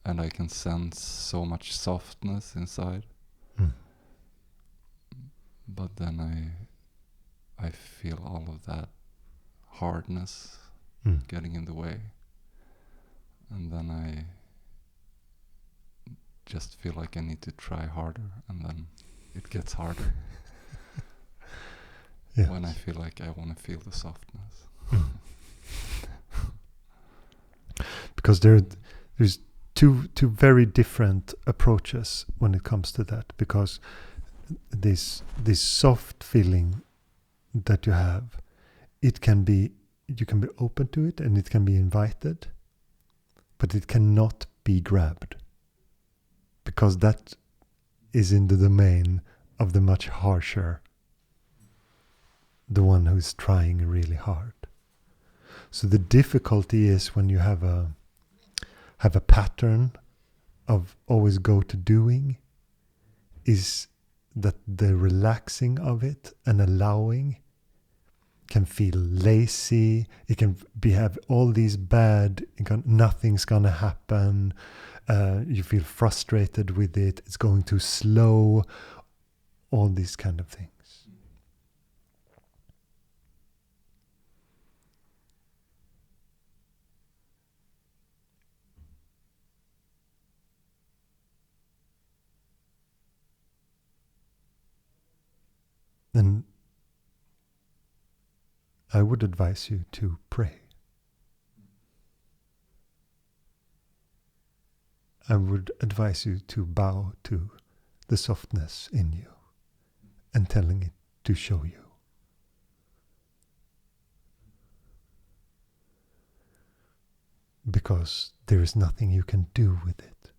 And I can sense so much softness inside. But then I feel all of that hardness getting in the way. And then I just feel like I need to try harder, and then it gets harder. Yes. When I feel like I want to feel the softness. Because there's two very different approaches when it comes to that. Because this soft feeling that you have, you can be open to it, and it can be invited, but it cannot be grabbed, because that is in the domain of the much harsher, the one who's trying really hard. So the difficulty is when you have a pattern of always go to doing, is that the relaxing of it and allowing can feel lazy. It can have all these bad, nothing's gonna happen. You feel frustrated with it. It's going too slow. All these kind of things. And I would advise you to pray. I would advise you to bow to the softness in you and telling it to show you. Because there is nothing you can do with it.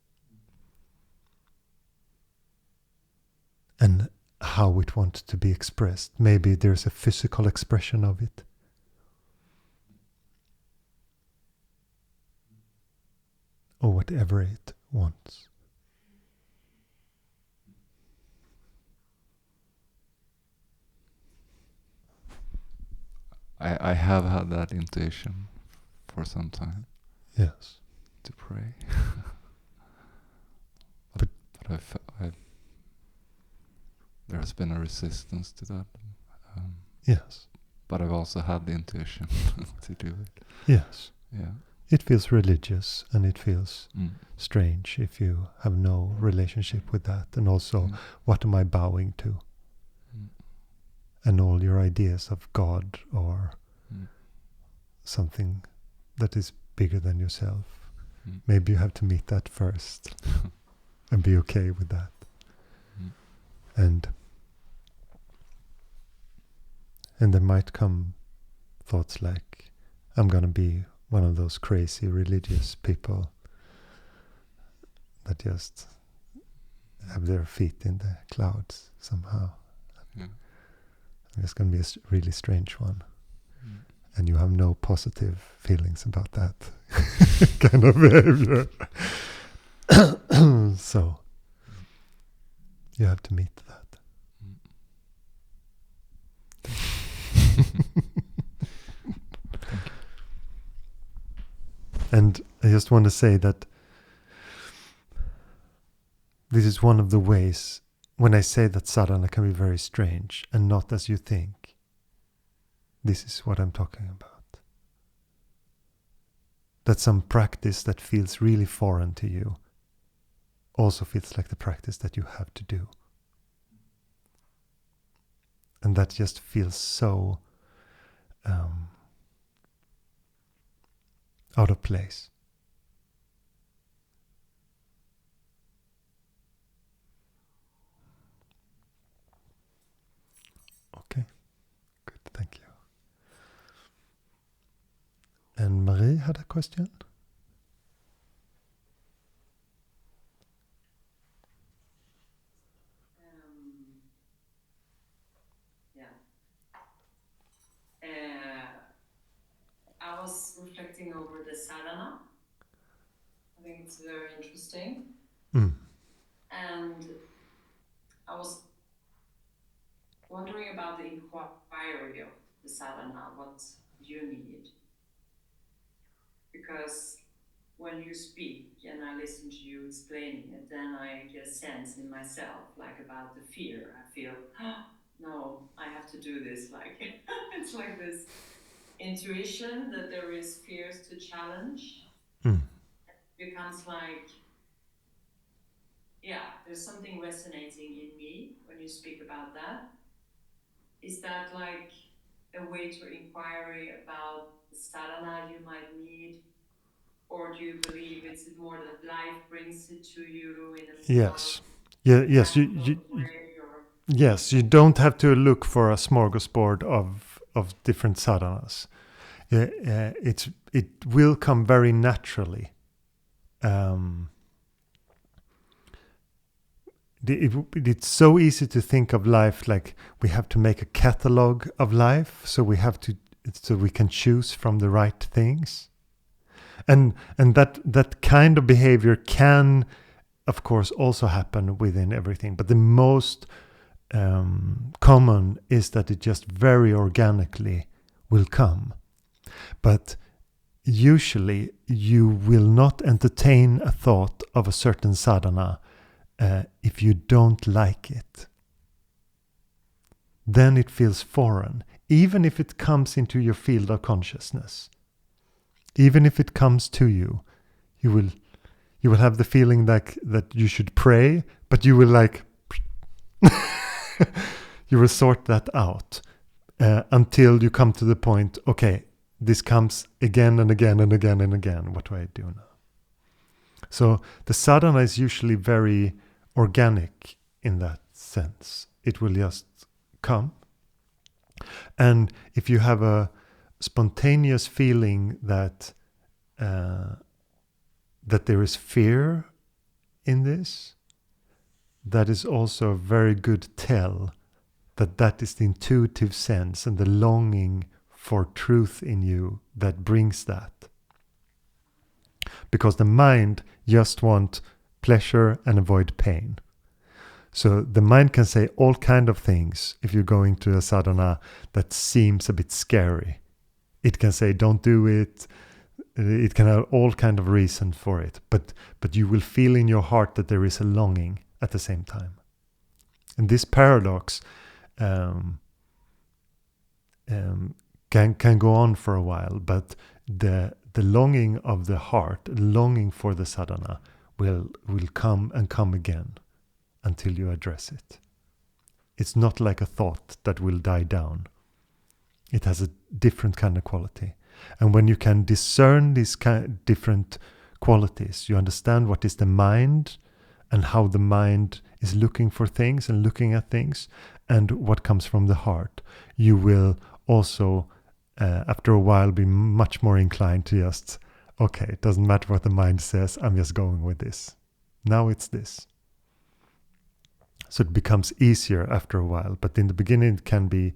And how it wants to be expressed. Maybe there's a physical expression of it. Or whatever it wants. I have had that intuition for some time. Yes. To pray. But there has been a resistance to that. Yes. But I've also had the intuition to do it. Yes. Yeah. It feels religious and it feels strange if you have no relationship with that. And also, what am I bowing to? And all your ideas of God or something that is bigger than yourself. Maybe you have to meet that first and be okay with that. And there might come thoughts like, I'm going to be one of those crazy religious people that just have their feet in the clouds somehow. Yeah. It's going to be a really strange one. And you have no positive feelings about that kind of behavior. So, you have to meet that. And I just want to say that this is one of the ways when I say that sadhana can be very strange and not as you think. This is what I'm talking about. That some practice that feels really foreign to you also feels like the practice that you have to do. And that just feels so out of place. Okay, good, thank you. And Marie had a question? I was reflecting over the sadhana. I think it's very interesting. And I was wondering about the inquiry of the sadhana, what you need. Because when you speak and I listen to you explaining it, then I get a sense in myself, like about the fear. I feel, no, I have to do this. Like it's like this intuition that there is fears to challenge. It becomes like, yeah, there's something resonating in me when you speak about that. Is that like a way to inquiry about the sadhana you might need? Or do you believe it's more that life brings it to you in a yes. Yes, yes, you don't have to look for a smorgasbord of different sadhanas. It will come very naturally. It's so easy to think of life like we have to make a catalog of life, so we can choose from the right things. And that kind of behavior can, of course, also happen within everything. But the most common is that it just very organically will come. But usually you will not entertain a thought of a certain sadhana if you don't like it. Then it feels foreign, even if it comes into your field of consciousness. Even if it comes to you, you will have the feeling that you should pray, but you will you will sort that out until you come to the point, okay, this comes again and again and again and again. What do I do now? So the sadhana is usually very organic in that sense. It will just come. And if you have a spontaneous feeling that there is fear in this, that is also a very good tell that is the intuitive sense and the longing for truth in you that brings that. Because the mind just wants pleasure and avoid pain. So the mind can say all kind of things if you're going to a sadhana that seems a bit scary. It can say don't do it. It can have all kind of reason for it. But you will feel in your heart that there is a longing at the same time. And this paradox can go on for a while, but the longing of the heart, longing for the sadhana, will come and come again until you address it. It's not like a thought that will die down. It has a different kind of quality. And when you can discern these different qualities, you understand what is the mind and how the mind is looking for things and looking at things, and what comes from the heart. You will also, after a while, be much more inclined to just, okay, it doesn't matter what the mind says, I'm just going with this. Now it's this. So it becomes easier after a while, but in the beginning it can be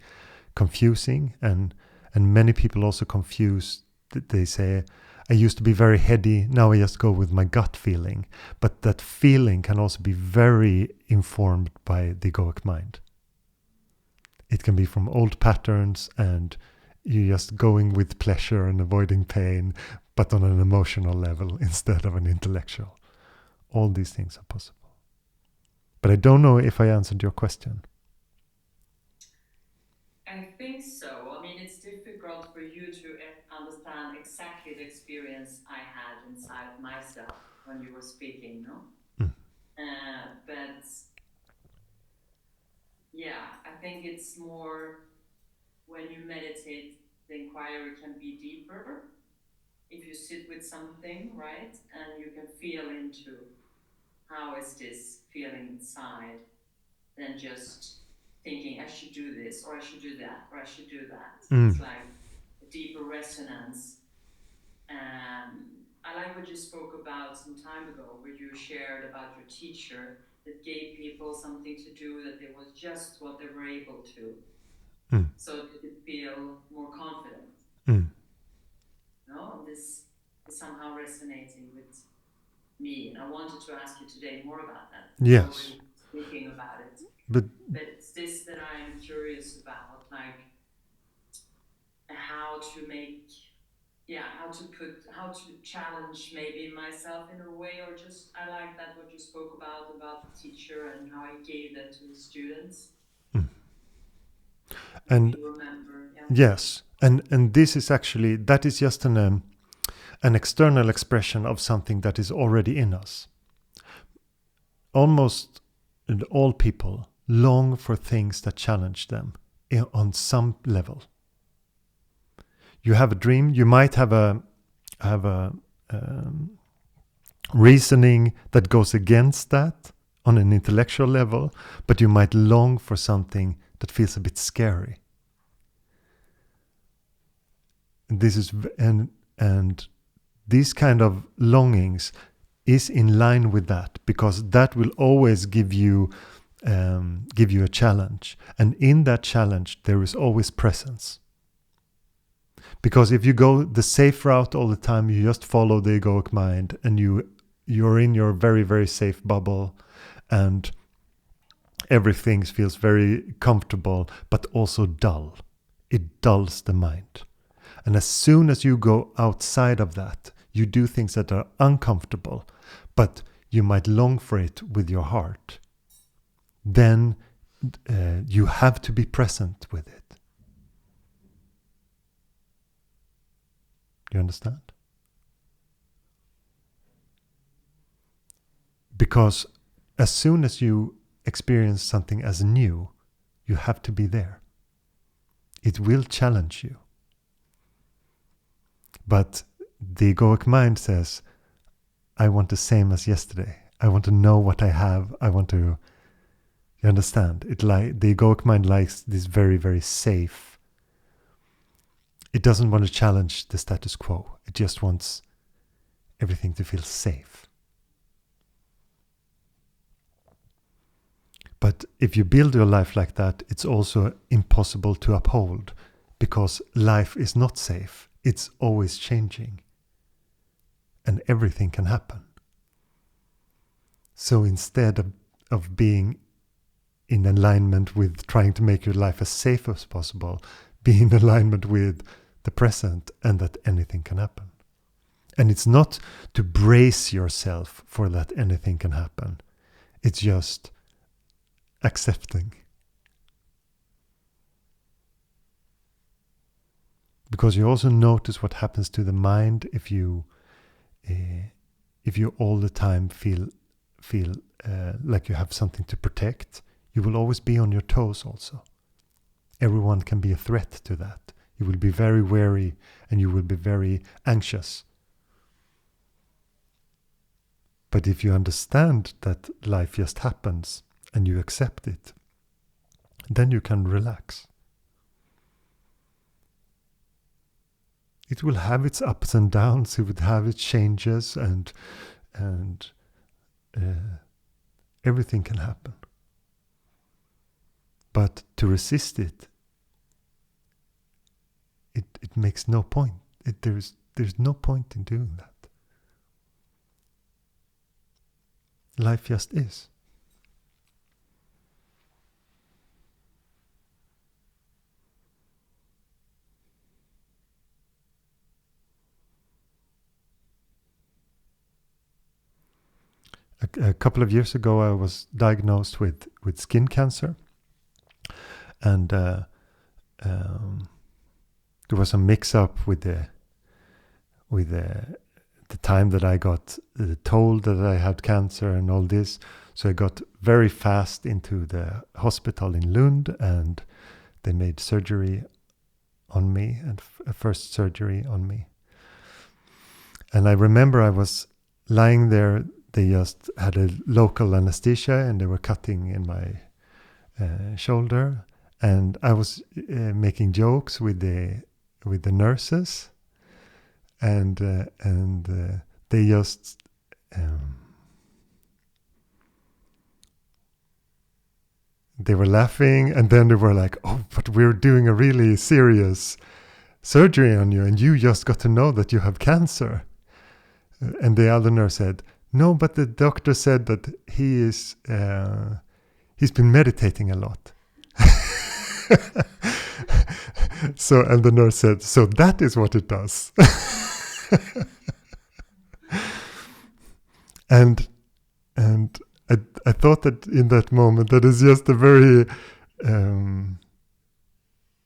confusing, and many people also confuse. They say, I used to be very heady, now I just go with my gut feeling. But that feeling can also be very informed by the egoic mind. It can be from old patterns, and you're just going with pleasure and avoiding pain, but on an emotional level instead of an intellectual. All these things are possible. But I don't know if I answered your question. I think so. I mean, it's difficult for you to understand exactly the experience I had inside of myself when you were speaking, no? But yeah, I think it's more when you meditate, the inquiry can be deeper. If you sit with something, right, and you can feel into how is this feeling inside, than just thinking I should do this, or I should do that, or I should do that. It's like a deeper resonance. I like what you spoke about some time ago, where you shared about your teacher that gave people something to do, that it was just what they were able to, so they could feel more confident. No, this is somehow resonating with me, and I wanted to ask you today more about that. Yes. Speaking about it, but it's this that I'm curious about, like how to make, how to challenge maybe myself in a way, or just I like that what you spoke about the teacher and how he gave that to his students. And you remember, yeah. Yes, and this is actually, that is just an external expression of something that is already in us. Almost all people long for things that challenge them on some level. You have a dream, you might have a reasoning that goes against that on an intellectual level, but you might long for something that feels a bit scary. This is and these kind of longings is in line with that, because that will always give you a challenge, and in that challenge there is always presence. Because if you go the safe route all the time, you just follow the egoic mind, and you're in your very, very safe bubble, and everything feels very comfortable, but also dull. It dulls the mind. And as soon as you go outside of that, you do things that are uncomfortable, but you might long for it with your heart. Then you have to be present with it. You understand? Because as soon as you experience something as new, you have to be there. It will challenge you. But the egoic mind says, I want the same as yesterday. I want to know what I have. I want to... You understand? The egoic mind likes this very, very safe. It doesn't want to challenge the status quo. It just wants everything to feel safe. But if you build your life like that, it's also impossible to uphold, because life is not safe. It's always changing. And everything can happen. So instead of being in alignment with trying to make your life as safe as possible, be in alignment with the present and that anything can happen. And it's not to brace yourself for that anything can happen. It's just accepting. Because you also notice what happens to the mind if you all the time feel like you have something to protect. You will always be on your toes also. Everyone can be a threat to that. You will be very wary and you will be very anxious. But if you understand that life just happens and you accept it, then you can relax. It will have its ups and downs, it will have its changes, and everything can happen. But to resist it, it makes no point. There's no point in doing that. Life just is. A couple of years ago, I was diagnosed with skin cancer, and there was a mix-up with the time that I got told that I had cancer and all this. So I got very fast into the hospital in Lund, and they made surgery on me, and a first surgery on me. And I remember I was lying there. They just had a local anesthesia and they were cutting in my shoulder, and I was making jokes with the nurses, and they just they were laughing, and then they were like, "Oh, but we're doing a really serious surgery on you, and you just got to know that you have cancer." And the other nurse said, "No, but the doctor said that he's been meditating a lot." So, and the nurse said, "So that is what it does." and I thought that in that moment, that is just a very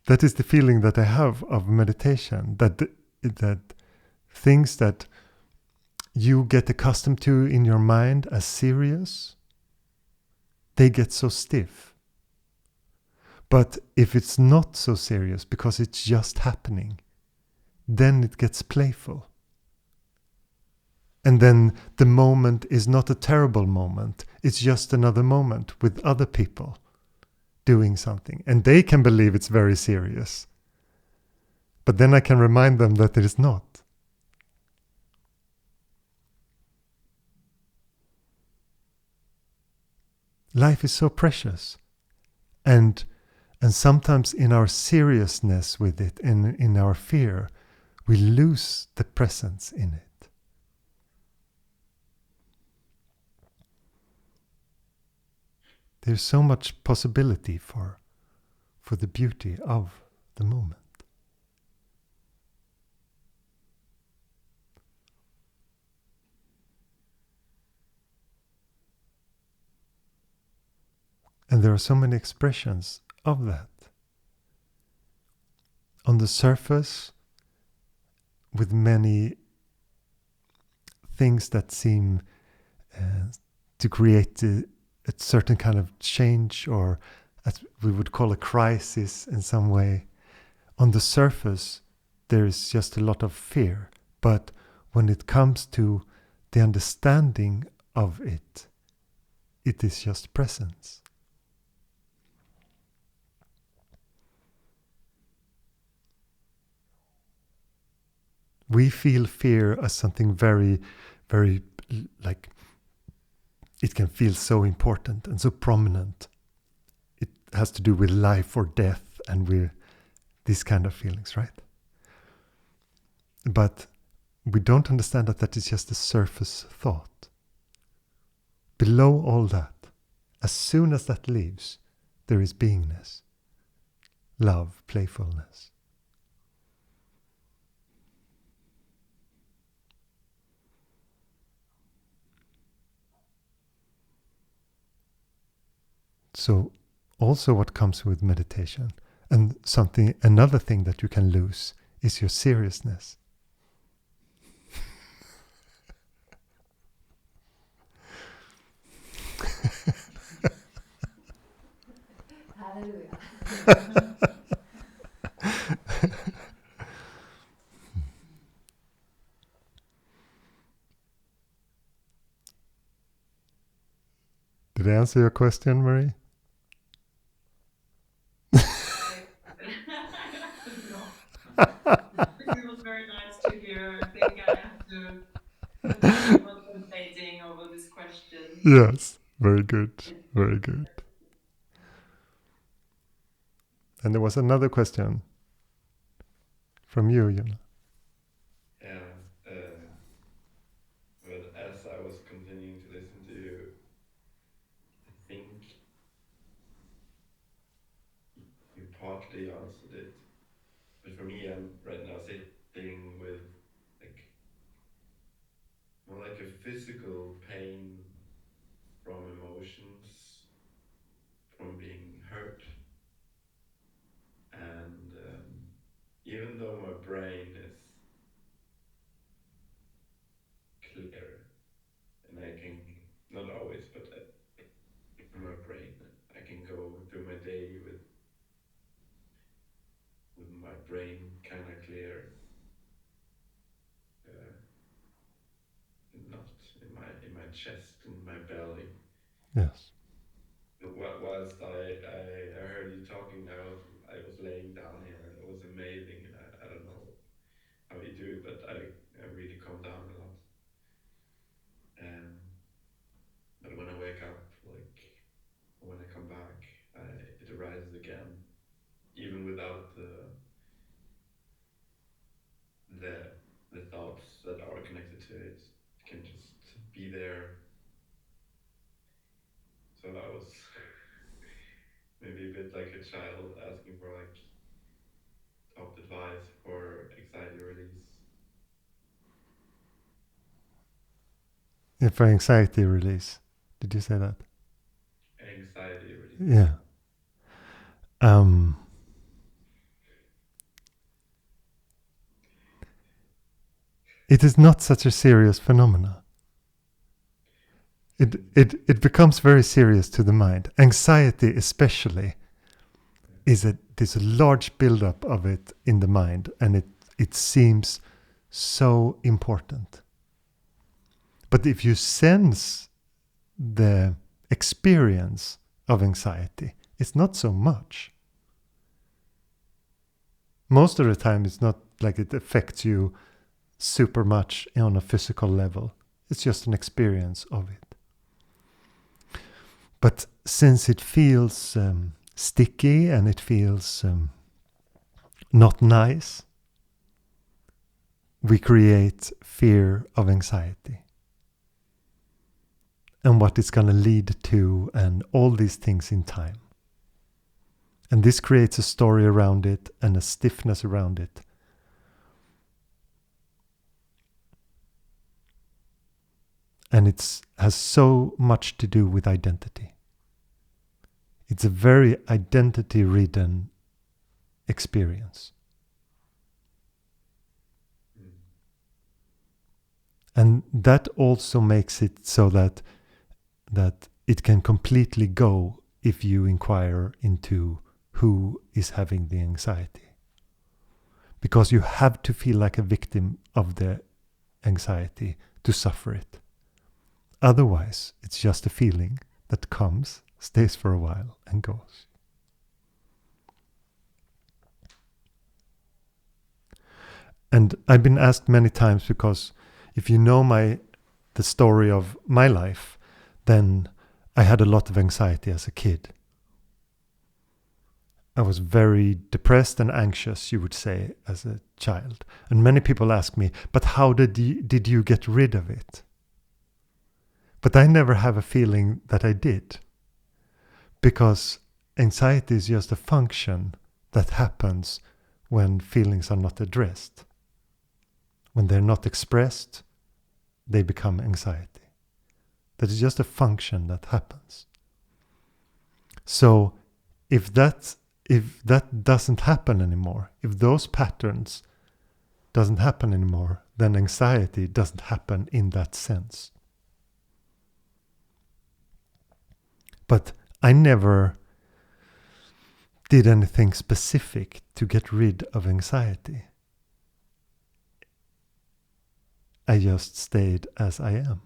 that is the feeling that I have of meditation, that things that you get accustomed to in your mind as serious, they get so stiff. But if it's not so serious, because it's just happening, then it gets playful. And then the moment is not a terrible moment. It's just another moment with other people doing something. And they can believe it's very serious. But then I can remind them that it is not. Life is so precious. And sometimes in our seriousness with it, in our fear, we lose the presence in it. there's so much possibility for the beauty of the moment. And there are so many expressions of that. On the surface, with many things that seem to create a certain kind of change, or as we would call a crisis in some way. On the surface, there is just a lot of fear. But when it comes to the understanding of it, it is just presence. We feel fear as something very, very, like, it can feel so important and so prominent. It has to do with life or death and with these kind of feelings, right? But we don't understand that is just a surface thought. Below all that, as soon as that leaves, there is beingness, love, playfulness. So also what comes with meditation, and another thing that you can lose is your seriousness. Hallelujah. Did I answer your question, Marie? It was very nice to hear. I think I have to continue contemplating over this question. Yes, very good, very good. And there was another question from you, Jonna. Yeah, but as I was continuing to listen to you, I think you partly answered it. But for me, I'm right now sitting with more like a physical pain from emotions, from being hurt. And even though my brain is clear, and I can, not always, but in my brain, I can go through my day with my brain kind of clear, not in my chest, in my belly. Yes. Whilst I heard you talking, I was laying down here. It was amazing, and I don't know how you do it, but I really calmed down a lot. But when I wake up, when I come back, it arises again, even without the thoughts that are connected to it. It can just be there. So I was maybe a bit like a child asking for top advice for anxiety release. Yeah, for anxiety release. Did you say that? Anxiety release. Yeah. It is not such a serious phenomena. It becomes very serious to the mind. Anxiety especially there's a large buildup of it in the mind, and it seems so important. But if you sense the experience of anxiety, it's not so much. Most of the time it's not like it affects you super much on a physical level. It's just an experience of it. But since it feels sticky and it feels not nice, we create fear of anxiety. and what it's going to lead to, and all these things in time. And this creates a story around it and a stiffness around it. And it has so much to do with identity. It's a very identity-ridden experience. And that also makes it so that it can completely go if you inquire into who is having the anxiety. Because you have to feel like a victim of the anxiety to suffer it. Otherwise, it's just a feeling that comes, stays for a while, and goes. And I've been asked many times, because if you know the story of my life, then I had a lot of anxiety as a kid. I was very depressed and anxious, you would say, as a child. And many people ask me, but how did you get rid of it? But I never have a feeling that I did. Because anxiety is just a function that happens when feelings are not addressed. When they're not expressed, they become anxiety. That is just a function that happens. So if that doesn't happen anymore, if those patterns doesn't happen anymore, then anxiety doesn't happen in that sense. But I never did anything specific to get rid of anxiety. I just stayed as I am.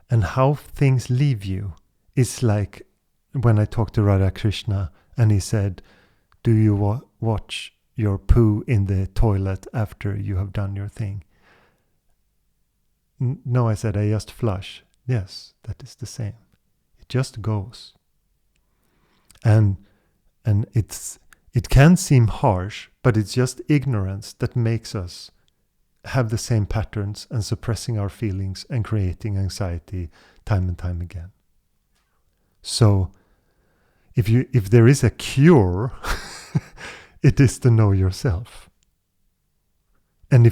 And how things leave you is like when I talked to Radha Krishna and he said, do you watch your poo in the toilet after you have done your thing? No, I said, I just flush. Yes, that is the same. It just goes. And it can seem harsh, but it's just ignorance that makes us have the same patterns and suppressing our feelings and creating anxiety time and time again. So if there is a cure, it is to know yourself. And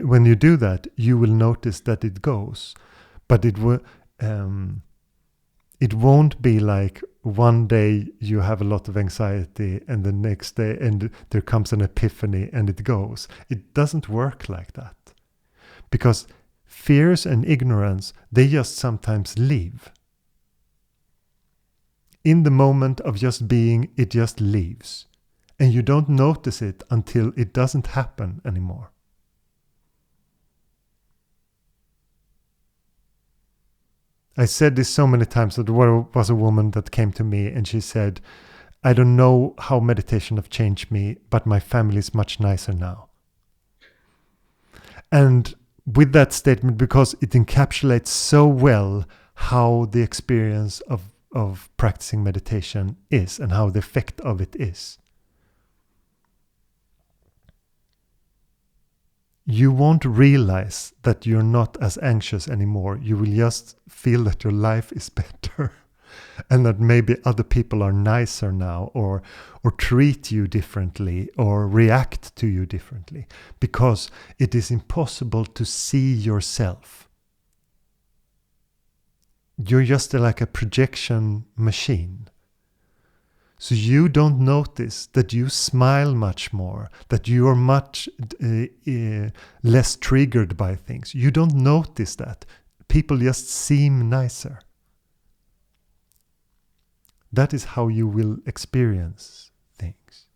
when you do that, you will notice that it goes. But it won't be like one day you have a lot of anxiety and the next day and there comes an epiphany and it goes. It doesn't work like that. Because fears and ignorance, they just sometimes leave. In the moment of just being, it just leaves. And you don't notice it until it doesn't happen anymore. I said this so many times that there was a woman that came to me and she said, I don't know how meditation have changed me, but my family is much nicer now. And with that statement, because it encapsulates so well how the experience of practicing meditation is and how the effect of it is. You won't realize that you're not as anxious anymore. You will just feel that your life is better and that maybe other people are nicer now or treat you differently or react to you differently, because it is impossible to see yourself. You're just like a projection machine. So you don't notice that you smile much more, that you are much less triggered by things. You don't notice that. People just seem nicer. That is how you will experience things.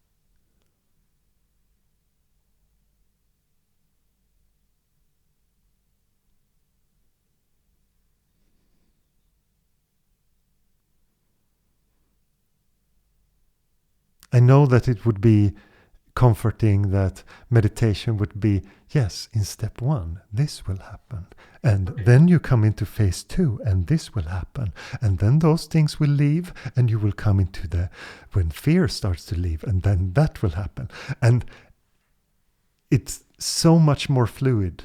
I know that it would be comforting that meditation would be, yes, in step 1, this will happen. And then you come into phase 2 and this will happen. And then those things will leave and you will come into when fear starts to leave and then that will happen. And it's so much more fluid.